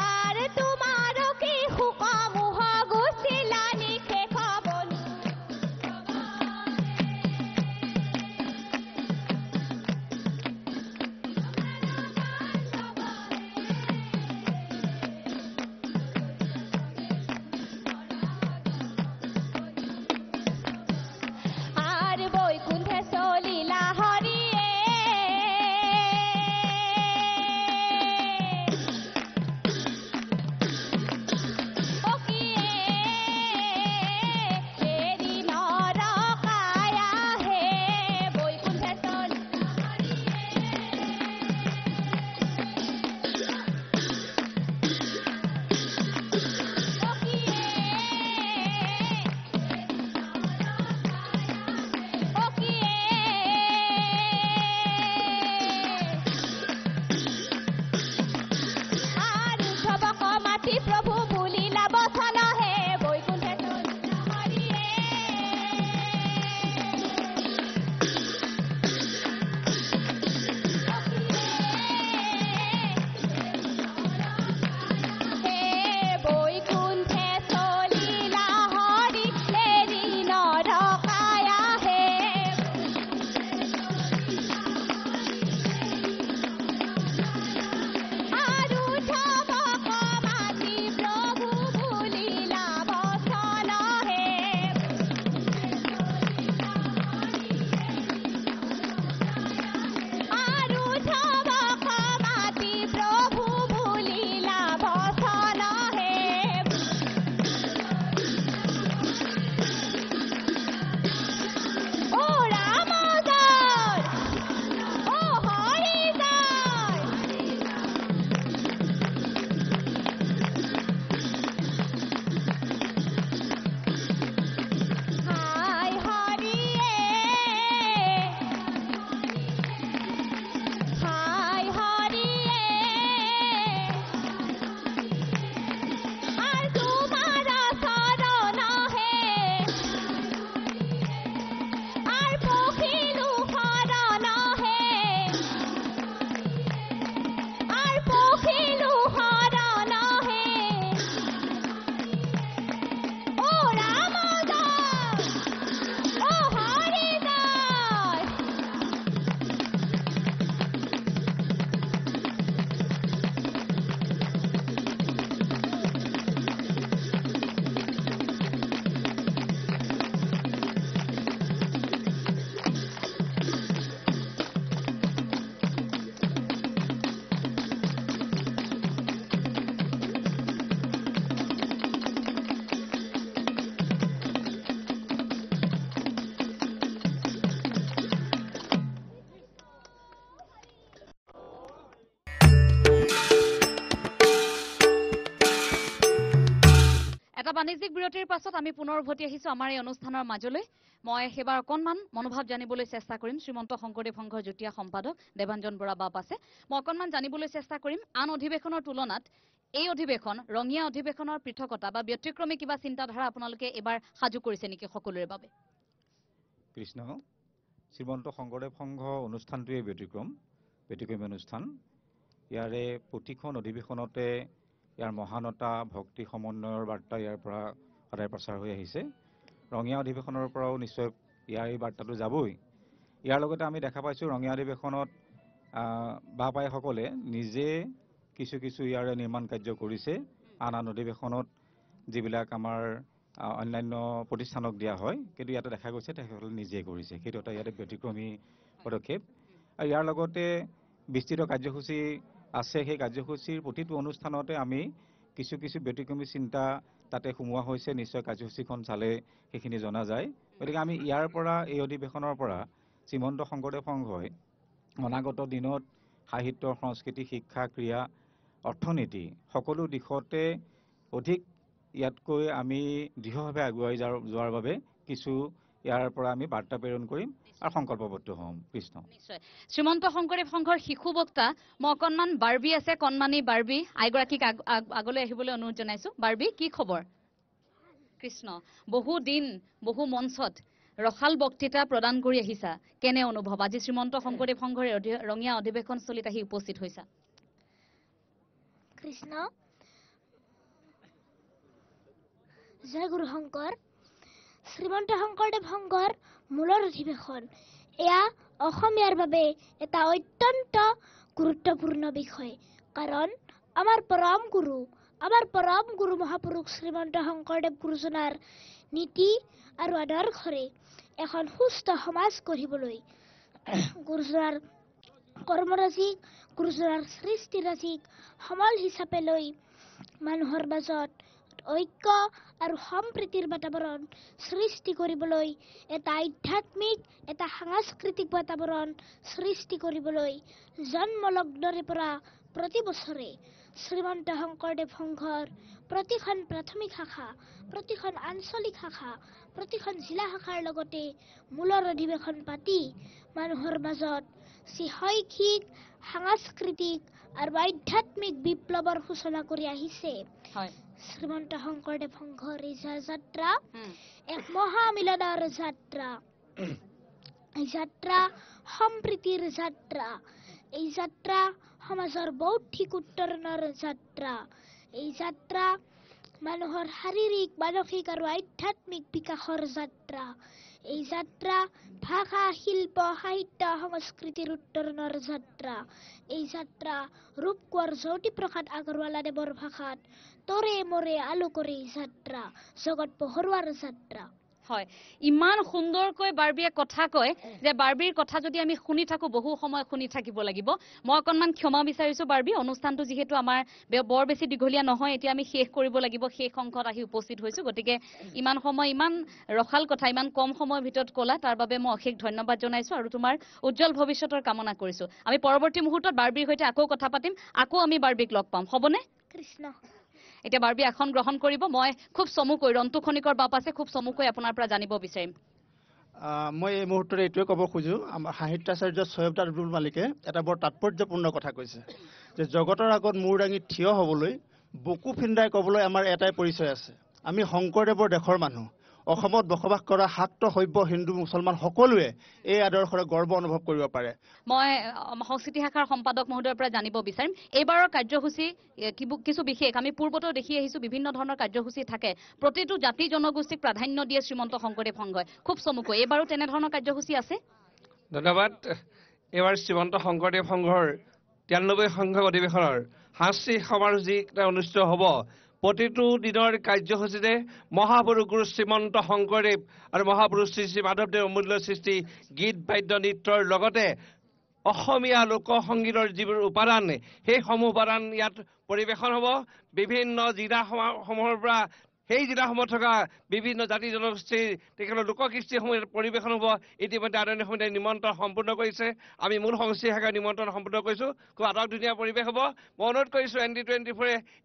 আৰু তোমাৰো কি সুখ মোহ গুচিলা নিশেষ বন্ধু আৰ বৈকুণ্ঠে চলিলা হৰিয়ে অকিয়ে এৰি নৰকায়া হে বৈকুণ্ঠে চলিলা মাতি প্ৰভু বুলিলা বচন হে বৈকুণ্ঠে চলিলা হৰিয়ে হে বৈকুণ্ঠে চলিলা হৰি এৰি নৰকায়া হে আৰু ঝবক মাতি প্ৰভু বুলিলা বচন হে আৰু ঝবক মাতি প্ৰভু বুলিলা বচন হে ও ৰাম জয় ও হৰি জয় হাই হৰিয়ে হাই হৰিয়ে আর তোমার শরণ হে আর পখিলু শরণ হে আর পখিলু শরণ হে ও রাম জয় ও হরি জয় এটা বাণিজ্যিক বিৰতিৰ পাছত আমি পুনৰ উভতি আহিছো আমাৰ এই অনুষ্ঠানৰ মাজলৈ মই সেইবাৰ অকণমান মনোভাৱ জানিবলৈ চেষ্টা কৰিম শ্ৰীমন্ত শংকৰদেৱ সংঘৰ যুটীয়া সম্পাদক দেৱাঞ্জন বৰা বাপ আছে মই অকণমান জানিবলৈ চেষ্টা কৰিম আন অধিৱেশনৰ তুলনাত এই অধিৱেশন ৰঙীয়া অধিৱেশনৰ পৃথকতা বা ব্যতিক্ৰমী কিবা চিন্তাধাৰা আপোনালোকে এবাৰ সাজু কৰিছে নেকি সকলোৰে বাবে কৃষ্ণ শ্ৰীমন্ত শংকৰদেৱ সংঘ অনুষ্ঠানটোৱে ব্যতিক্ৰমী অনুষ্ঠান ইয়াৰে প্ৰতিখন অধিৱেশনতে ইয়াৰ মহানতা ভক্তি সমন্বয়ৰ বাৰ্তা ইয়াৰ পৰা সদায় প্ৰচাৰ হৈ আহিছে ৰঙীয়া অধিৱেশনৰ পৰাও নিশ্চয় ইয়াৰ এই বাৰ্তাটো যাবই ইয়াৰ লগতে আমি দেখা পাইছোঁ ৰঙীয়া অধিৱেশনত বাপাইসকলে নিজে কিছু ইয়াৰে নিৰ্মাণ কাৰ্য কৰিছে আন অধিৱেশনত যিবিলাক আমাৰ অন্যান্য প্ৰতিষ্ঠানক দিয়া হয় কিন্তু ইয়াতে দেখা গৈছে তেখেতসকলে নিজে কৰিছে সেইটো এটা ইয়াতে ব্যতিক্ৰমী পদক্ষেপ আৰু ইয়াৰ লগতে বিস্তৃত কাৰ্যসূচী আছে সেই কাৰ্যসূচীৰ প্ৰতিটো অনুষ্ঠানতে আমি কিছু ব্যতিক্ৰমী চিন্তা তাতে সোমোৱা হৈছে নিশ্চয় কাৰ্যসূচীখন চালে সেইখিনি জনা যায় গতিকে আমি ইয়াৰ পৰা এই অধিৱেশনৰ পৰা শ্ৰীমন্ত শংকৰদেৱ সংঘই অনাগত দিনত সাহিত্য সংস্কৃতি শিক্ষা ক্ৰীড়া অৰ্থনীতি সকলো দিশতে অধিক ইয়াতকৈ আমি দৃঢ়ভাৱে আগুৱাই যোৱাৰ বাবে কিছু ইয়াৰ পৰা আমি বাৰ্তা প্ৰেৰণ কৰিম আৰু সংকল্পবদ্ধ হ'ম কৃষ্ণ নিশ্চয় শ্ৰীমন্ত শংকৰদেৱ সংঘৰ শিশু বক্তা মই অকণমান বাৰ্বি আছে কণমানি বাৰ্বি আইগৰাকীক আগলৈ আহিবলৈ অনুৰোধ জনাইছো বাৰ্বি কি খবৰ কৃষ্ণ বহু দিন বহু মঞ্চত ৰসাল বক্তৃতা প্ৰদান কৰি আহিছা কেনে অনুভৱ আজি শ্ৰীমন্ত শংকৰদেৱ সংঘৰ ৰঙীয়া অধিৱেশনস্থলীত আহি উপস্থিত হৈছা কৃষ্ণ জয় গুৰু শংকৰ শ্ৰীমন্ত শংকৰদেৱ সংঘৰ মূলৰ অধিৱেশন এয়া অসমীয়াৰ বাবে এটা অত্যন্ত গুৰুত্বপূৰ্ণ বিষয় কাৰণ আমাৰ পৰম গুৰু মহাপুৰুষ শ্ৰীমন্ত শংকৰদেৱ গুৰুজনাৰ নীতি আৰু আদৰ্শৰে এখন সুস্থ সমাজ গঢ়িবলৈ গুৰুজনাৰ কৰ্মৰাজিক গুৰুজনাৰ সৃষ্টিৰাজিক সমল হিচাপে লৈ মানুহৰ মাজত ঐক্য আৰু সম্প্ৰীতিৰ বাতাবৰণ সৃষ্টি কৰিবলৈ এটা আধ্যাত্মিক এটা সাংস্কৃতিক বাতাবৰণ সৃষ্টি কৰিবলৈ জন্মলগ্নৰে পৰা প্ৰতি বছৰে শ্ৰীমন্ত শংকৰদেৱ সংঘৰ প্ৰতিখন প্ৰাথমিক শাখা প্ৰতিখন আঞ্চলিক শাখা প্ৰতিখন জিলা শাখাৰ লগতে মূলৰ অধিৱেশন পাতি মানুহৰ মাজত যি শৈক্ষিক সাংস্কৃতিক আৰু আধ্যাত্মিক বিপ্লৱৰ সূচনা কৰি আহিছে শ্ৰীমন্ত শংকৰদেৱ সংঘৰ এই যাত্ৰা এক মহামিলনৰ যাত্ৰা এই যাত্ৰা সম্প্ৰীতিৰ যাত্ৰা এই যাত্ৰা সমাজৰ বৌদ্ধিক উত্তৰণৰ যাত্ৰা এই যাত্ৰা মানুহৰ শাৰীৰিক মানসিক আৰু আধ্যাত্মিক বিকাশৰ যাত্ৰা এই যাত্ৰা ভাষা শিল্প সাহিত্য সংস্কৃতিৰ উত্তৰণৰ যাত্ৰা এই যাত্ৰা ৰূপ কোঁৱৰ জ্যোতিপ্ৰসাদ আগৰৱালাদেৱৰ ভাষাত তৰে মৰে আলোকৰে যাত্ৰা জগত পোহৰোৱাৰ যাত্ৰা হয় ইমান সুন্দৰকৈ বাৰ্বিয়ে কথা কয় যে বাৰ্বিৰ কথা যদি আমি শুনি থাকো বহু সময় শুনি থাকিব লাগিব মই অকনমান ক্ষমা বিচাৰিছো বাৰ্বি অনুষ্ঠানটো যেহেতু আমাৰ বৰ বেছি দীঘলীয়া নহয় এতিয়া আমি শেষ কৰিব লাগিব শেষ অংশত আহি উপস্থিত হৈছো গতিকে ইমান সময় ইমান ৰখাল কথা ইমান কম সময়ৰ ভিতৰত ক'লা তাৰ বাবে মই অশেষ ধন্যবাদ জনাইছো আৰু তোমাৰ উজ্জ্বল ভৱিষ্যতৰ কামনা কৰিছো আমি পৰৱৰ্তী মুহূৰ্তত বাৰ্বিৰ সৈতে আকৌ কথা পাতিম আকৌ আমি বাৰ্বিক লগ পাম হ'বনে কৃষ্ণ এতিয়া বাৰ্বি এখন গ্ৰহণ কৰিব মই খুব চমুকৈ ৰন্তু খনিকৰ বাপ আছে খুব চমুকৈ আপোনাৰ পৰা জানিব বিচাৰিম মই এই মুহূৰ্তত এইটোৱে ক'ব খোজো আমাৰ সাহিত্যাচাৰ্য সৈয়দ আব্দুল মালিকে এটা বৰ তাৎপৰ্যপূৰ্ণ কথা কৈছে যে জগতৰ আগত মূৰ দাঙি থিয় হ'বলৈ বুকু ফিন্দাই ক'বলৈ আমাৰ এটাই পৰিচয় আছে আমি শংকৰদেৱৰ দেশৰ মানুহ অসমত বসবাস কৰা শাক্ত সভ্য হিন্দু মুছলমান সকলোৱে এই আদৰ্শৰে গৰ্ব অনুভৱ কৰিব পাৰে মই সংস্কৃতি শাখাৰ সম্পাদক মহোদয়ৰ পৰা জানিব বিচাৰিম এইবাৰৰ কাৰ্যসূচী কিছু বিশেষ আমি পূৰ্বতেও দেখি আহিছো বিভিন্ন ধৰণৰ কাৰ্যসূচী থাকে প্ৰতিটো জাতি জনগোষ্ঠীক প্ৰাধান্য দিয়ে শ্ৰীমন্ত শংকৰদেৱ সংঘই খুব চমুকৈ এইবাৰো তেনেধৰণৰ কাৰ্যসূচী আছে ধন্যবাদ এইবাৰ শ্ৰীমন্ত শংকৰদেৱ সংঘৰ 93 সংখ্যক অধিৱেশনৰ সাংস্কৃতিক সমাৰোহ অনুষ্ঠিত হ'ব প্ৰতিটো দিনৰ কাৰ্যসূচীতে মহাপুৰুষ গুৰু শ্ৰীমন্ত শংকৰদেৱ আৰু মহাপুৰুষ শ্ৰী শ্ৰী মাধৱদেৱ অমূল্য সৃষ্টি গীত বাদ্য নৃত্যৰ লগতে অসমীয়া লোকসংগীতৰ যিবোৰ উপাদান সেইসমূহ উপাদান ইয়াত পৰিৱেশন হ'ব বিভিন্ন জিলাসমূহৰ পৰা সেই জিলাসমূহত থকা বিভিন্ন জাতি জনগোষ্ঠীৰ তেখেতৰ লোককৃষ্টিসমূহ পৰিৱেশন হ'ব ইতিমধ্যে আদৰণীয় সমিতিয়ে নিমন্ত্ৰণ সম্পূৰ্ণ কৰিছে আমি মূল সংস্কৃতি শাখাৰ নিমন্ত্ৰণ সম্পূৰ্ণ কৰিছোঁ খুব আটকধুনীয়া পৰিৱেশ হ'ব মই অনুৰোধ কৰিছোঁ ND24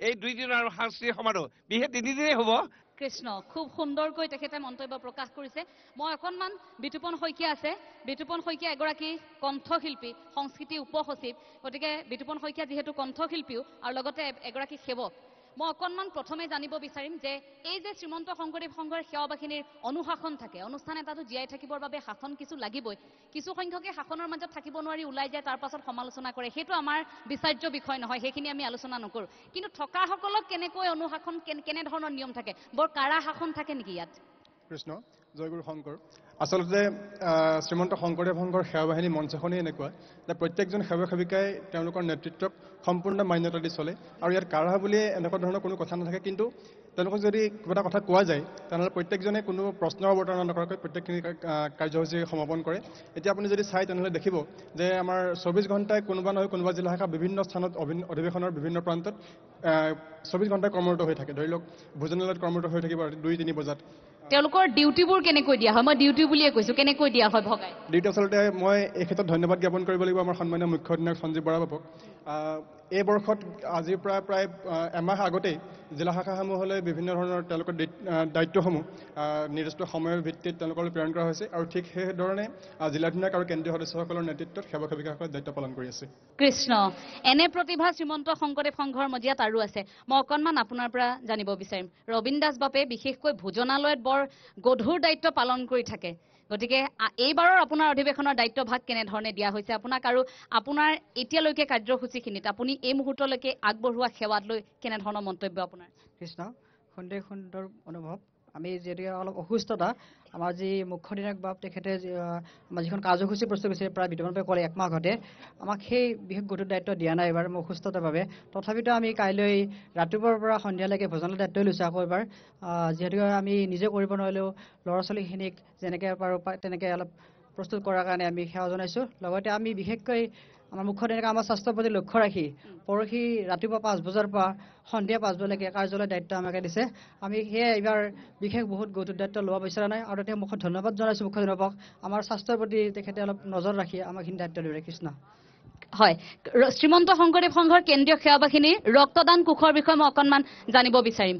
এই 2 দিনৰ সাংস্কৃতিক সমাৰোহ বিশেষ 3 দিনেই হ'ব কৃষ্ণ খুব সুন্দৰকৈ তেখেতে মন্তব্য প্ৰকাশ কৰিছে মই অকনমান বিতুপন শইকীয়া আছে বিতুপন শইকীয়া এগৰাকী কণ্ঠশিল্পী সংস্কৃতি উপসচিব গতিকে বিতুপন শইকীয়া যিহেতু কণ্ঠশিল্পীও আৰু লগতে এগৰাকী সেৱক মই অকনমান প্ৰথমে জানিব বিচাৰিম যে এই যে শ্ৰীমন্ত শংকৰদেৱ সংঘৰ সেৱা বাহিনীৰ অনুশাসন থাকে অনুষ্ঠান এটাটো জীয়াই থাকিবৰ বাবে শাসন কিছু লাগিবই কিছু সংখ্যকে শাসনৰ মাজত থাকিব নোৱাৰি ওলাই যায় তাৰ পাছত সমালোচনা কৰে সেইটো আমাৰ বিচাৰ্য বিষয় নহয় সেইখিনি আমি আলোচনা নকৰো কিন্তু থকাসকলক কেনেকৈ অনুশাসন কেনে ধৰণৰ নিয়ম থাকে বৰ কাৰা শাসন থাকে নেকি ইয়াত কৃষ্ণ জয়গুৰু শংকৰ আচলতে শ্ৰীমন্ত শংকৰদেৱ সংঘৰ সেৱা বাহিনী মঞ্চখনেই এনেকুৱা যে প্ৰত্যেকজন সেৱক সেৱিকাই তেওঁলোকৰ নেতৃত্বক সম্পূৰ্ণ মান্যতা দি চলে আৰু ইয়াত কাঢ়া বুলিয়ে এনেকুৱা ধৰণৰ কোনো কথা নাথাকে কিন্তু তেওঁলোকক যদি কিবা এটা কথা কোৱা যায় তেনেহ'লে প্ৰত্যেকজনে কোনো প্ৰশ্নৰ অৱতাৰণা নকৰাকৈ প্ৰত্যেকখিনি কাৰ্যসূচী সমাপন কৰে এতিয়া আপুনি যদি চাই তেনেহ'লে দেখিব যে আমাৰ 24 ঘণ্টাই কোনোবা নহয় কোনোবা জিলা শাখা বিভিন্ন স্থানত অধিৱেশনৰ বিভিন্ন প্ৰান্তত 24 ঘণ্টাই কৰ্মৰত হৈ থাকে ধৰি লওক ভোজনালয়ত কৰ্মৰত হৈ থাকিব 2-3 বজাত তেওঁলোকৰ ডিউটিবোৰ কেনেকৈ দিয়া হয় মই ডিউটি বুলিয়ে কৈছো কেনেকৈ দিয়া হয় ভগাই ডিউটি আচলতে মই এই ক্ষেত্ৰত ধন্যবাদ জ্ঞাপন কৰিব লাগিব আমাৰ সন্মানীয় মুখ্য অধিনায়ক সঞ্জীৱ বৰা বাবুক এই বৰ্ষত আজিৰ প্ৰায় এমাহ আগতেই জিলা শাখাসমূহলৈ বিভিন্ন ধৰণৰ তেওঁলোকৰ দায়িত্বসমূহ নিৰ্দিষ্ট সময়ৰ ভিত্তিত তেওঁলোকলৈ প্ৰেৰণ কৰা হৈছে আৰু ঠিক সেইধৰণে জিলাধিনায়ক আৰু কেন্দ্ৰীয় সদস্যসকলৰ নেতৃত্বত সেৱক সেৱিকাসকলে দায়িত্ব পালন কৰি আছে কৃষ্ণ এনে প্ৰতিভা শ্ৰীমন্ত শংকৰদেৱ সংঘৰ মজিয়াত আৰু আছে মই অকনমান আপোনাৰ পৰা জানিব বিচাৰিম ৰবীন দাস বাপে বিশেষকৈ ভোজনালয়ত বৰ গধুৰ দায়িত্ব পালন কৰি থাকে গতিকে এইবাৰৰ আপোনাৰ অধিৱেশনৰ দায়িত্বভাগ কেনেধৰণে দিয়া হৈছে আপোনাক আৰু আপোনাৰ এতিয়ালৈকে কাৰ্যসূচীখিনিত আপুনি এই মুহূৰ্তলৈকে আগবঢ়োৱা সেৱাত লৈ কেনেধৰণৰ মন্তব্য আপোনাৰ? কৃষ্ণ, সুন্দৰ অনুভৱ। আমি যিহেতুকে অলপ অসুস্থতা আমাৰ যি মুখ্য নিৰ্ণায়ক বাব তেখেতে আমাৰ যিখন কাৰ্যসূচী প্ৰস্তুত কৰিছে প্ৰায় বিতৰণভাৱে ক'লে একমাহ আগতে আমাক সেই বিশেষ গধুৰ দায়িত্ব দিয়া নাই এবাৰ মোৰ অসুস্থতাৰ বাবে। তথাপিতো আমি কাইলৈ ৰাতিপুৱাৰ পৰা সন্ধিয়ালৈকে ভোজনৰ দায়িত্ব লৈছোঁ আকৌ এবাৰ। যিহেতুকে আমি নিজে কৰিব নোৱাৰিলেও ল'ৰা ছোৱালীখিনিক যেনেকৈ পাৰোঁ তেনেকৈ অলপ প্ৰস্তুত কৰাৰ কাৰণে আমি সেৱা জনাইছোঁ। লগতে আমি বিশেষকৈ আমাৰ মুখ্য নিৰ্ণায়কে আমাৰ স্বাস্থ্যৰ প্ৰতি লক্ষ্য ৰাখি পৰহি ৰাতিপুৱা 5 বজাৰ পৰা সন্ধিয়া 5 বজালৈকে কাৰ্যালয়ৰ দায়িত্ব আমাকে দিছে। আমি সেয়ে এইবাৰ বিশেষ বহুত গধুৰ দায়িত্ব লোৱা বিচৰা নাই আৰু তেওঁ মুখত ধন্যবাদ জনাইছোঁ মুখ্য নিৰ্ণায়কক আমাৰ স্বাস্থ্যৰ প্ৰতি তেখেতে অলপ নজৰ ৰাখি আমাকখিনি দায়িত্ব দিলে। কৃষ্ণ। হয়, শ্ৰীমন্ত শংকৰদেৱ সংঘৰ কেন্দ্ৰীয় সেৱাবাহিনীৰ ৰক্তদান কোষৰ বিষয়ে মই অকণমান জানিব বিচাৰিম।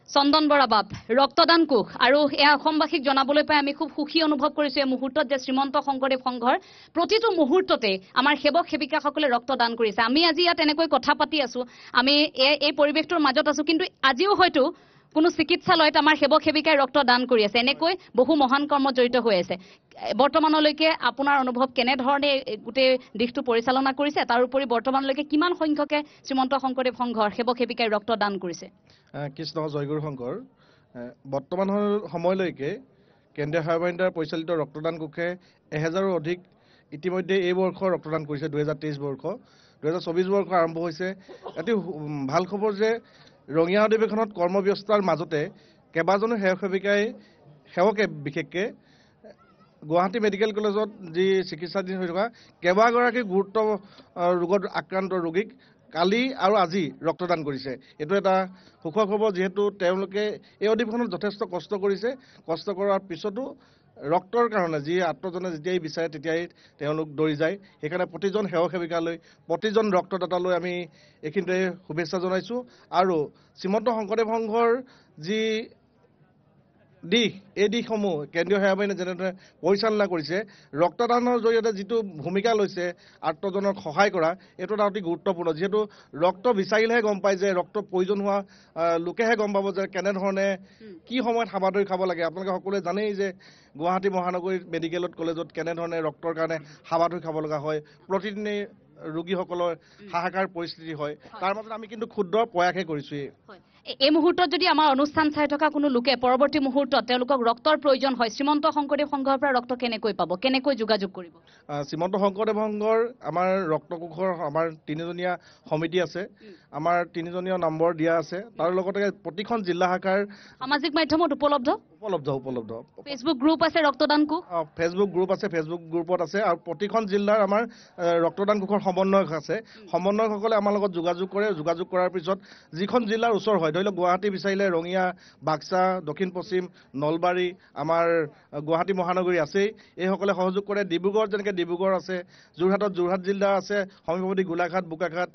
চন্দন বৰা বাব, ৰক্তদান কোষ আৰু এয়া অসমবাসীক জনাবলৈ পাই আমি খুব সুখী অনুভৱ কৰিছোঁ এই মুহূৰ্তত যে শ্ৰীমন্ত শংকৰদেৱ সংঘৰ প্ৰতিটো মুহূৰ্ততে আমাৰ সেৱক সেৱিকাসকলে ৰক্তদান কৰিছে। আমি আজি ইয়াত এনেকৈ কথা পাতি আছোঁ, আমি এই পৰিৱেশটোৰ মাজত আছোঁ, কিন্তু আজিও হয়তো কোনো চিকিৎসালয়ত আমাৰ সেৱক সেৱিকাই ৰক্তদান কৰি আছে। এনেকৈ বহু মহান কৰ্মত জড়িত হৈ আছে। বৰ্তমানলৈকে আপোনাৰ অনুভৱ কেনেধৰণে গোটেই দিশটো পৰিচালনা কৰিছে, তাৰোপৰি বৰ্তমানলৈকে কিমান সংখ্যকে শ্ৰীমন্ত শংকৰদেৱ সংঘৰ সেৱক সেৱিকাই ৰক্তদান কৰিছে? কৃষ্ণ, জয়গুৰু শংকৰ। বৰ্তমানৰ সময়লৈকে কেন্দ্ৰীয় সেৱাবাহিনীৰ দ্বাৰা পৰিচালিত ৰক্তদান কোষে 1000ৰো অধিক ইতিমধ্যে এই বৰ্ষ ৰক্তদান কৰিছে। 2023 বৰ্ষ, 2024 বৰ্ষ আৰম্ভ হৈছে। এটি ভাল খবৰ যে ৰঙিয়া অধিৱেশনত কৰ্মব্যস্তাৰ মাজতে কেইবাজনো সেৱক সেৱিকাই সেৱকে বিশেষকৈ গুৱাহাটী মেডিকেল কলেজত যি চিকিৎসাধীন হৈ থকা কেইবাগৰাকী গুৰুত্ব ৰোগত আক্ৰান্ত ৰোগীক কালি আৰু আজি ৰক্তদান কৰিছে। এইটো এটা সুখৰ খবৰ, যিহেতু তেওঁলোকে এই অধিৱেশনত যথেষ্ট কষ্ট কৰিছে। কষ্ট কৰাৰ পিছতো ৰক্তৰ কাৰণে যি আত্মজনে যেতিয়াই বিচাৰে তেতিয়াই তেওঁলোক দৌৰি যায়। সেইকাৰণে প্ৰতিজন সেৱক সেৱিকালৈ, প্ৰতিজন ৰক্তদাতালৈ আমি এইখিনিতে শুভেচ্ছা জনাইছোঁ। আৰু শ্ৰীমন্ত শংকৰদেৱ সংঘৰ যি দিশ, এই দিশসমূহ কেন্দ্ৰীয় সেৱাবাহিনীয়ে যেনেদৰে পৰিচালনা কৰিছে, ৰক্তদানৰ জৰিয়তে যিটো ভূমিকা লৈছে আত্মজনক সহায় কৰা, এইটো এটা অতি গুৰুত্বপূৰ্ণ। যিহেতু ৰক্ত বিচাৰিলেহে গম পায় যে ৰক্ত প্ৰয়োজন হোৱা লোকেহে গম পাব যে কেনেধৰণে কি সময়ত হাবাথুৰি খাব লাগে। আপোনালোকে সকলোৱে জানেই যে গুৱাহাটী মহানগৰীৰ মেডিকেলত কলেজত কেনেধৰণে ৰক্তৰ কাৰণে হাবাথুৰি খাব লগা হয়, প্ৰতিদিনে ৰোগীসকলৰ হাহাকাৰ পৰিস্থিতি হয়। তাৰ মাজত আমি কিন্তু ক্ষুদ্ৰ প্ৰয়াসহে কৰিছোঁ। এই মুহূৰ্তত যদি আমাৰ অনুষ্ঠান চাই থকা কোনো লোকে পৰৱৰ্তী মুহূৰ্তত তেওঁলোকক ৰক্তৰ প্ৰয়োজন হয়, শ্ৰীমন্ত শংকৰদেৱ সংঘৰ পৰা ৰক্ত কেনেকৈ পাব, কেনেকৈ যোগাযোগ কৰিব? শ্ৰীমন্ত শংকৰদেৱ সংঘৰ আমাৰ ৰক্তকোষৰ আমাৰ 3জনীয়া সমিতি আছে। আমাৰ 3জনীয়া নম্বৰ দিয়া আছে। তাৰ লগতে প্ৰতিখন জিলা শাখাৰ সামাজিক মাধ্যমত উপলব্ধ ফেচবুক গ্ৰুপ আছে, ৰক্তদান কোষ ফেচবুক গ্ৰুপ আছে, ফেচবুক গ্ৰুপত আছে। আৰু প্ৰতিখন জিলাৰ আমাৰ ৰক্তদান কোষৰ সমন্বয়ক আছে। সমন্বয়কসকলে আমাৰ লগত যোগাযোগ কৰে। যোগাযোগ কৰাৰ পিছত যিখন জিলাৰ ওচৰ হয়, ধৰি লওক গুৱাহাটী বিচাৰিলে ৰঙিয়া, বাক্সা, দক্ষিণ পশ্চিম, নলবাৰী, আমাৰ গুৱাহাটী মহানগৰী আছেই, এইসকলে সহযোগ কৰে। ডিব্ৰুগড় যেনেকৈ ডিব্ৰুগড় আছে, যোৰহাটত যোৰহাট জিলা আছে, সমীপৱৰ্তী গোলাঘাট, বোকাখাট,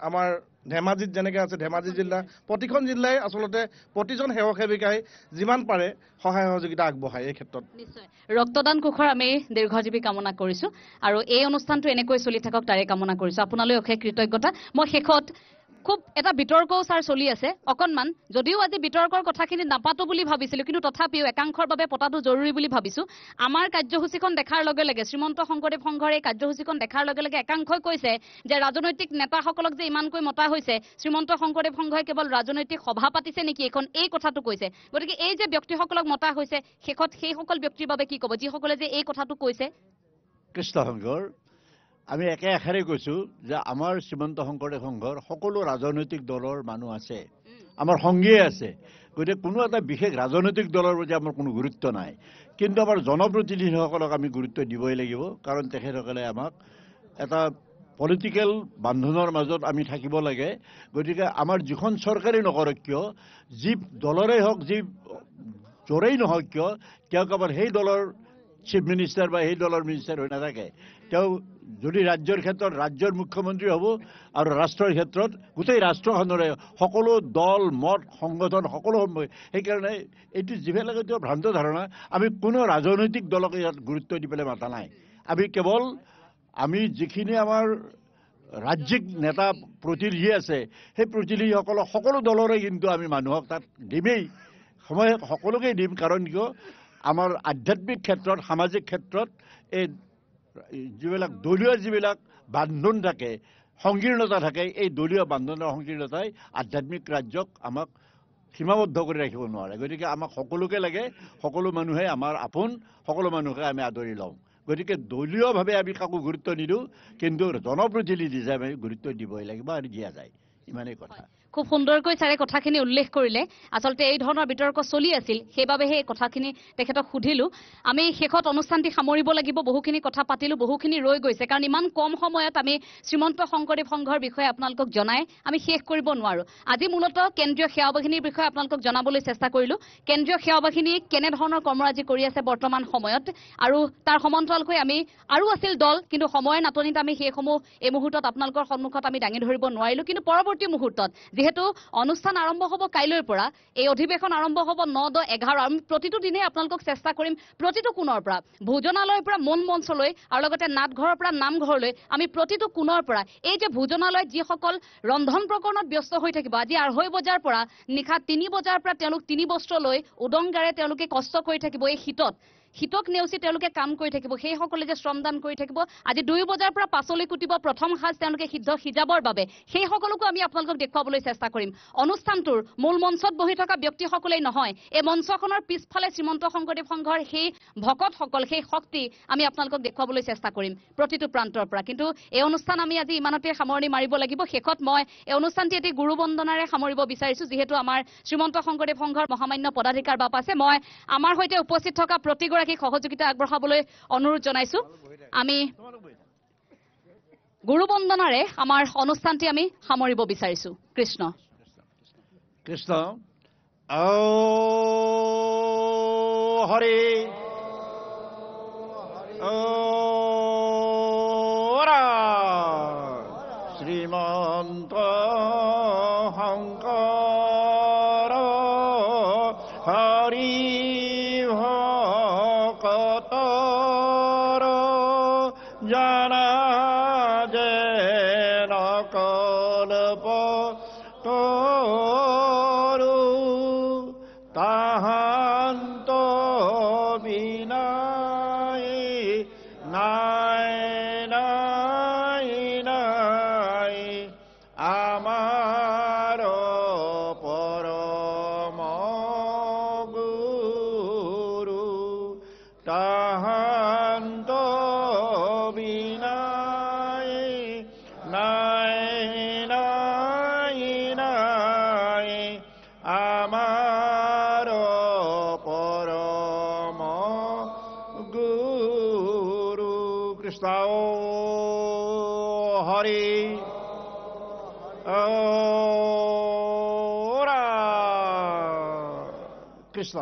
আমাৰ ধেমাজিত যেনেকৈ আছে ধেমাজি জিলা, প্ৰতিখন জিলাই আচলতে প্ৰতিজন সেৱক সেৱিকাই যিমান পাৰে সহায় সহযোগিতা আগবঢ়ায়। এই ক্ষেত্ৰত নিশ্চয় ৰক্তদান কোষৰ আমি দীৰ্ঘজীৱী কামনা কৰিছোঁ আৰু এই অনুষ্ঠানটো এনেকৈ চলি থাকক তাৰে কামনা কৰিছোঁ। আপোনালৈ অশেষ কৃতজ্ঞতা। মই শেষত খুব এটা বিতৰ্কও ছাৰ চলি আছে অকণমান, যদিও আজি বিতৰ্কৰ কথাখিনি নাপাতো বুলি ভাবিছিলোঁ, কিন্তু তথাপিও একাংশৰ বাবে পতাটো জৰুৰী বুলি ভাবিছোঁ। আমাৰ কাৰ্যসূচীখন দেখাৰ লগে লগে, শ্ৰীমন্ত শংকৰদেৱ সংঘৰ এই কাৰ্যসূচীখন দেখাৰ লগে লগে একাংশই কৈছে যে ৰাজনৈতিক নেতাসকলক যে ইমানকৈ মতা হৈছে, শ্ৰীমন্ত শংকৰদেৱ সংঘই কেৱল ৰাজনৈতিক সভা পাতিছে নেকি এই কথাটো কৈছে। গতিকে এই যে ব্যক্তিসকলক মতা হৈছে, শেষত সেইসকল ব্যক্তিৰ বাবে কি ক'ব যিসকলে যে এই কথাটো কৈছে? কৃষ্ণ সংঘৰ আমি একে আশাৰে কৈছোঁ যে আমাৰ শ্ৰীমন্ত শংকৰদেৱ সংঘৰ সকলো ৰাজনৈতিক দলৰ মানুহ আছে, আমাৰ সংগীয়ে আছে। গতিকে কোনো এটা বিশেষ ৰাজনৈতিক দলৰ প্ৰতি আমাৰ কোনো গুৰুত্ব নাই, কিন্তু আমাৰ জনপ্ৰতিনিধিসকলক আমি গুৰুত্ব দিবই লাগিব। কাৰণ তেখেতসকলে আমাক এটা পলিটিকেল বান্ধোনৰ মাজত আমি থাকিব লাগে। গতিকে আমাৰ যিখন চৰকাৰেই নকৰক কিয়, যি দলৰেই হওক, যি জোৰেই নহওক কিয়, তেওঁক আমাৰ সেই দলৰ চিফ মিনিষ্টাৰ বা সেই দলৰ মিনিষ্টাৰ হৈ নাথাকে। তেওঁ যদি ৰাজ্যৰ ক্ষেত্ৰত ৰাজ্যৰ মুখ্যমন্ত্ৰী হ'ব আৰু ৰাষ্ট্ৰৰ ক্ষেত্ৰত গোটেই ৰাষ্ট্ৰখনৰে সকলো দল মত সংগঠন সকলো সম্ভৱ। সেইকাৰণে এইটো যিবিলাকে তেওঁ ভ্ৰান্ত ধাৰণা, আমি কোনো ৰাজনৈতিক দলক ইয়াত গুৰুত্ব দি পেলাই মাতা নাই। আমি কেৱল আমি যিখিনি আমাৰ ৰাজ্যিক নেতা প্ৰতিনিধি আছে, সেই প্ৰতিনিধিসকলক সকলো দলৰে কিন্তু আমি মানুহক তাত দিমেই, সময় সকলোকে দিম। কাৰণ কিয় আমাৰ আধ্যাত্মিক ক্ষেত্ৰত সামাজিক ক্ষেত্ৰত এই যিবিলাক দলীয় যিবিলাক বান্ধোন থাকে সংকীৰ্ণতা থাকে এই দলীয় বান্ধোনৰ সংকীৰ্ণতাই আধ্যাত্মিক ৰাজ্যক আমাক সীমাবদ্ধ কৰি ৰাখিব নোৱাৰে গতিকে আমাক সকলোকে লাগে সকলো মানুহে আমাৰ আপোন সকলো মানুহকে আমি আদৰি লওঁ গতিকে দলীয়ভাৱে আমি কাকো গুৰুত্ব নিদিওঁ কিন্তু জনপ্ৰতিনিধি হিচাপে আমি গুৰুত্ব দিবই লাগিব আৰু দিয়া যায় ইমানেই কথা খুব সুন্দৰকৈ ছাৰে কথাখিনি উল্লেখ কৰিলে আচলতে এই ধৰণৰ বিতৰ্ক চলি আছিল সেইবাবেহে এই কথাখিনি তেখেতক সুধিলোঁ আমি শেষত অনুষ্ঠানটি সামৰিব লাগিব বহুখিনি কথা পাতিলোঁ বহুখিনি ৰৈ গৈছে কাৰণ ইমান কম সময়ত আমি শ্ৰীমন্ত শংকৰদেৱ সংঘৰ বিষয়ে আপোনালোকক জনাই আমি শেষ কৰিব নোৱাৰোঁ আজি মূলতঃ কেন্দ্ৰীয় সেৱা বাহিনীৰ বিষয়ে আপোনালোকক জনাবলৈ চেষ্টা কৰিলোঁ কেন্দ্ৰীয় সেৱা বাহিনী কেনেধৰণৰ কৰ্মৰাজি কৰি আছে বৰ্তমান সময়ত আৰু তাৰ সমান্তৰালকৈ আমি আৰু আছিল দল কিন্তু সময়ৰ নাটনিত আমি সেইসমূহ এই মুহূৰ্তত আপোনালোকৰ সন্মুখত আমি দাঙি ধৰিব নোৱাৰিলোঁ কিন্তু পৰৱৰ্তী মুহূৰ্তত যেহেতু অনুষ্ঠান আৰম্ভ হ'ব কাইলৈৰ পৰা এই অধিৱেশন আৰম্ভ হ'ব 9, 10, 11 আমি প্ৰতিটো দিনে আপোনালোকক চেষ্টা কৰিম প্ৰতিটো কোণৰ পৰা ভোজনালয়ৰ পৰা মন মঞ্চলৈ আৰু লগতে নাটঘৰৰ পৰা নামঘৰলৈ আমি প্ৰতিটো কোণৰ পৰা এই যে ভোজনালয়ত যিসকল ৰন্ধন প্ৰকৰণত ব্যস্ত হৈ থাকিব আজি 2:30 বজাৰ পৰা নিশা 3 বজাৰ পৰা তেওঁলোক 3 বস্ত্ৰলৈ উদংগাৰে তেওঁলোকে কষ্ট কৰি থাকিব এই শীতক নেওচি তেওঁলোকে কাম কৰি থাকিব সেইসকলে যে শ্ৰমদান কৰি থাকিব আজি 2 বজাৰ পৰা পাচলি কুটিব প্ৰথম সাজ তেওঁলোকে সিজাবৰ বাবে সেই সকলোকো আমি আপোনালোকক দেখুৱাবলৈ চেষ্টা কৰিম অনুষ্ঠানটোৰ মূল মঞ্চত বহি থকা ব্যক্তিসকলেই নহয় এই মঞ্চখনৰ পিছফালে শ্ৰীমন্ত শংকৰদেৱ সংঘৰ সেই ভকতসকল সেই শক্তি আমি আপোনালোকক দেখুৱাবলৈ চেষ্টা কৰিম প্ৰতিটো প্ৰান্তৰ পৰা কিন্তু এই অনুষ্ঠান আমি আজি ইমানতে সামৰণি মাৰিব লাগিব শেষত মই এই অনুষ্ঠানটি এটি গুৰু বন্দনাৰে সামৰিব বিচাৰিছোঁ যিহেতু আমাৰ শ্ৰীমন্ত শংকৰদেৱ সংঘৰ মহামান্য পদাধিকাৰ বাপ আছে মই আমাৰ সৈতে উপস্থিত থকা প্ৰতিগৰাকী সহযোগিতা আগবঢ়াবলৈ অনুৰোধ জনাইছোঁ আমি গুৰু বন্দনাৰে আমাৰ অনুষ্ঠানটি আমি সামৰিব বিচাৰিছোঁ কৃষ্ণ কৃষ্ণ হৰি শ্ৰীমন্ত শংকৰ হৰি ভকতৰ জানা যে নকল্প তৰু তাহান্ত বিনাই নাই নাই নাই আমাৰ পৰম গুৰু তাহান্ত বিনাই নাই নাই নাই আমাৰ পৰম গুৰু কৃষ্ণ হৰি কৃষ্ণ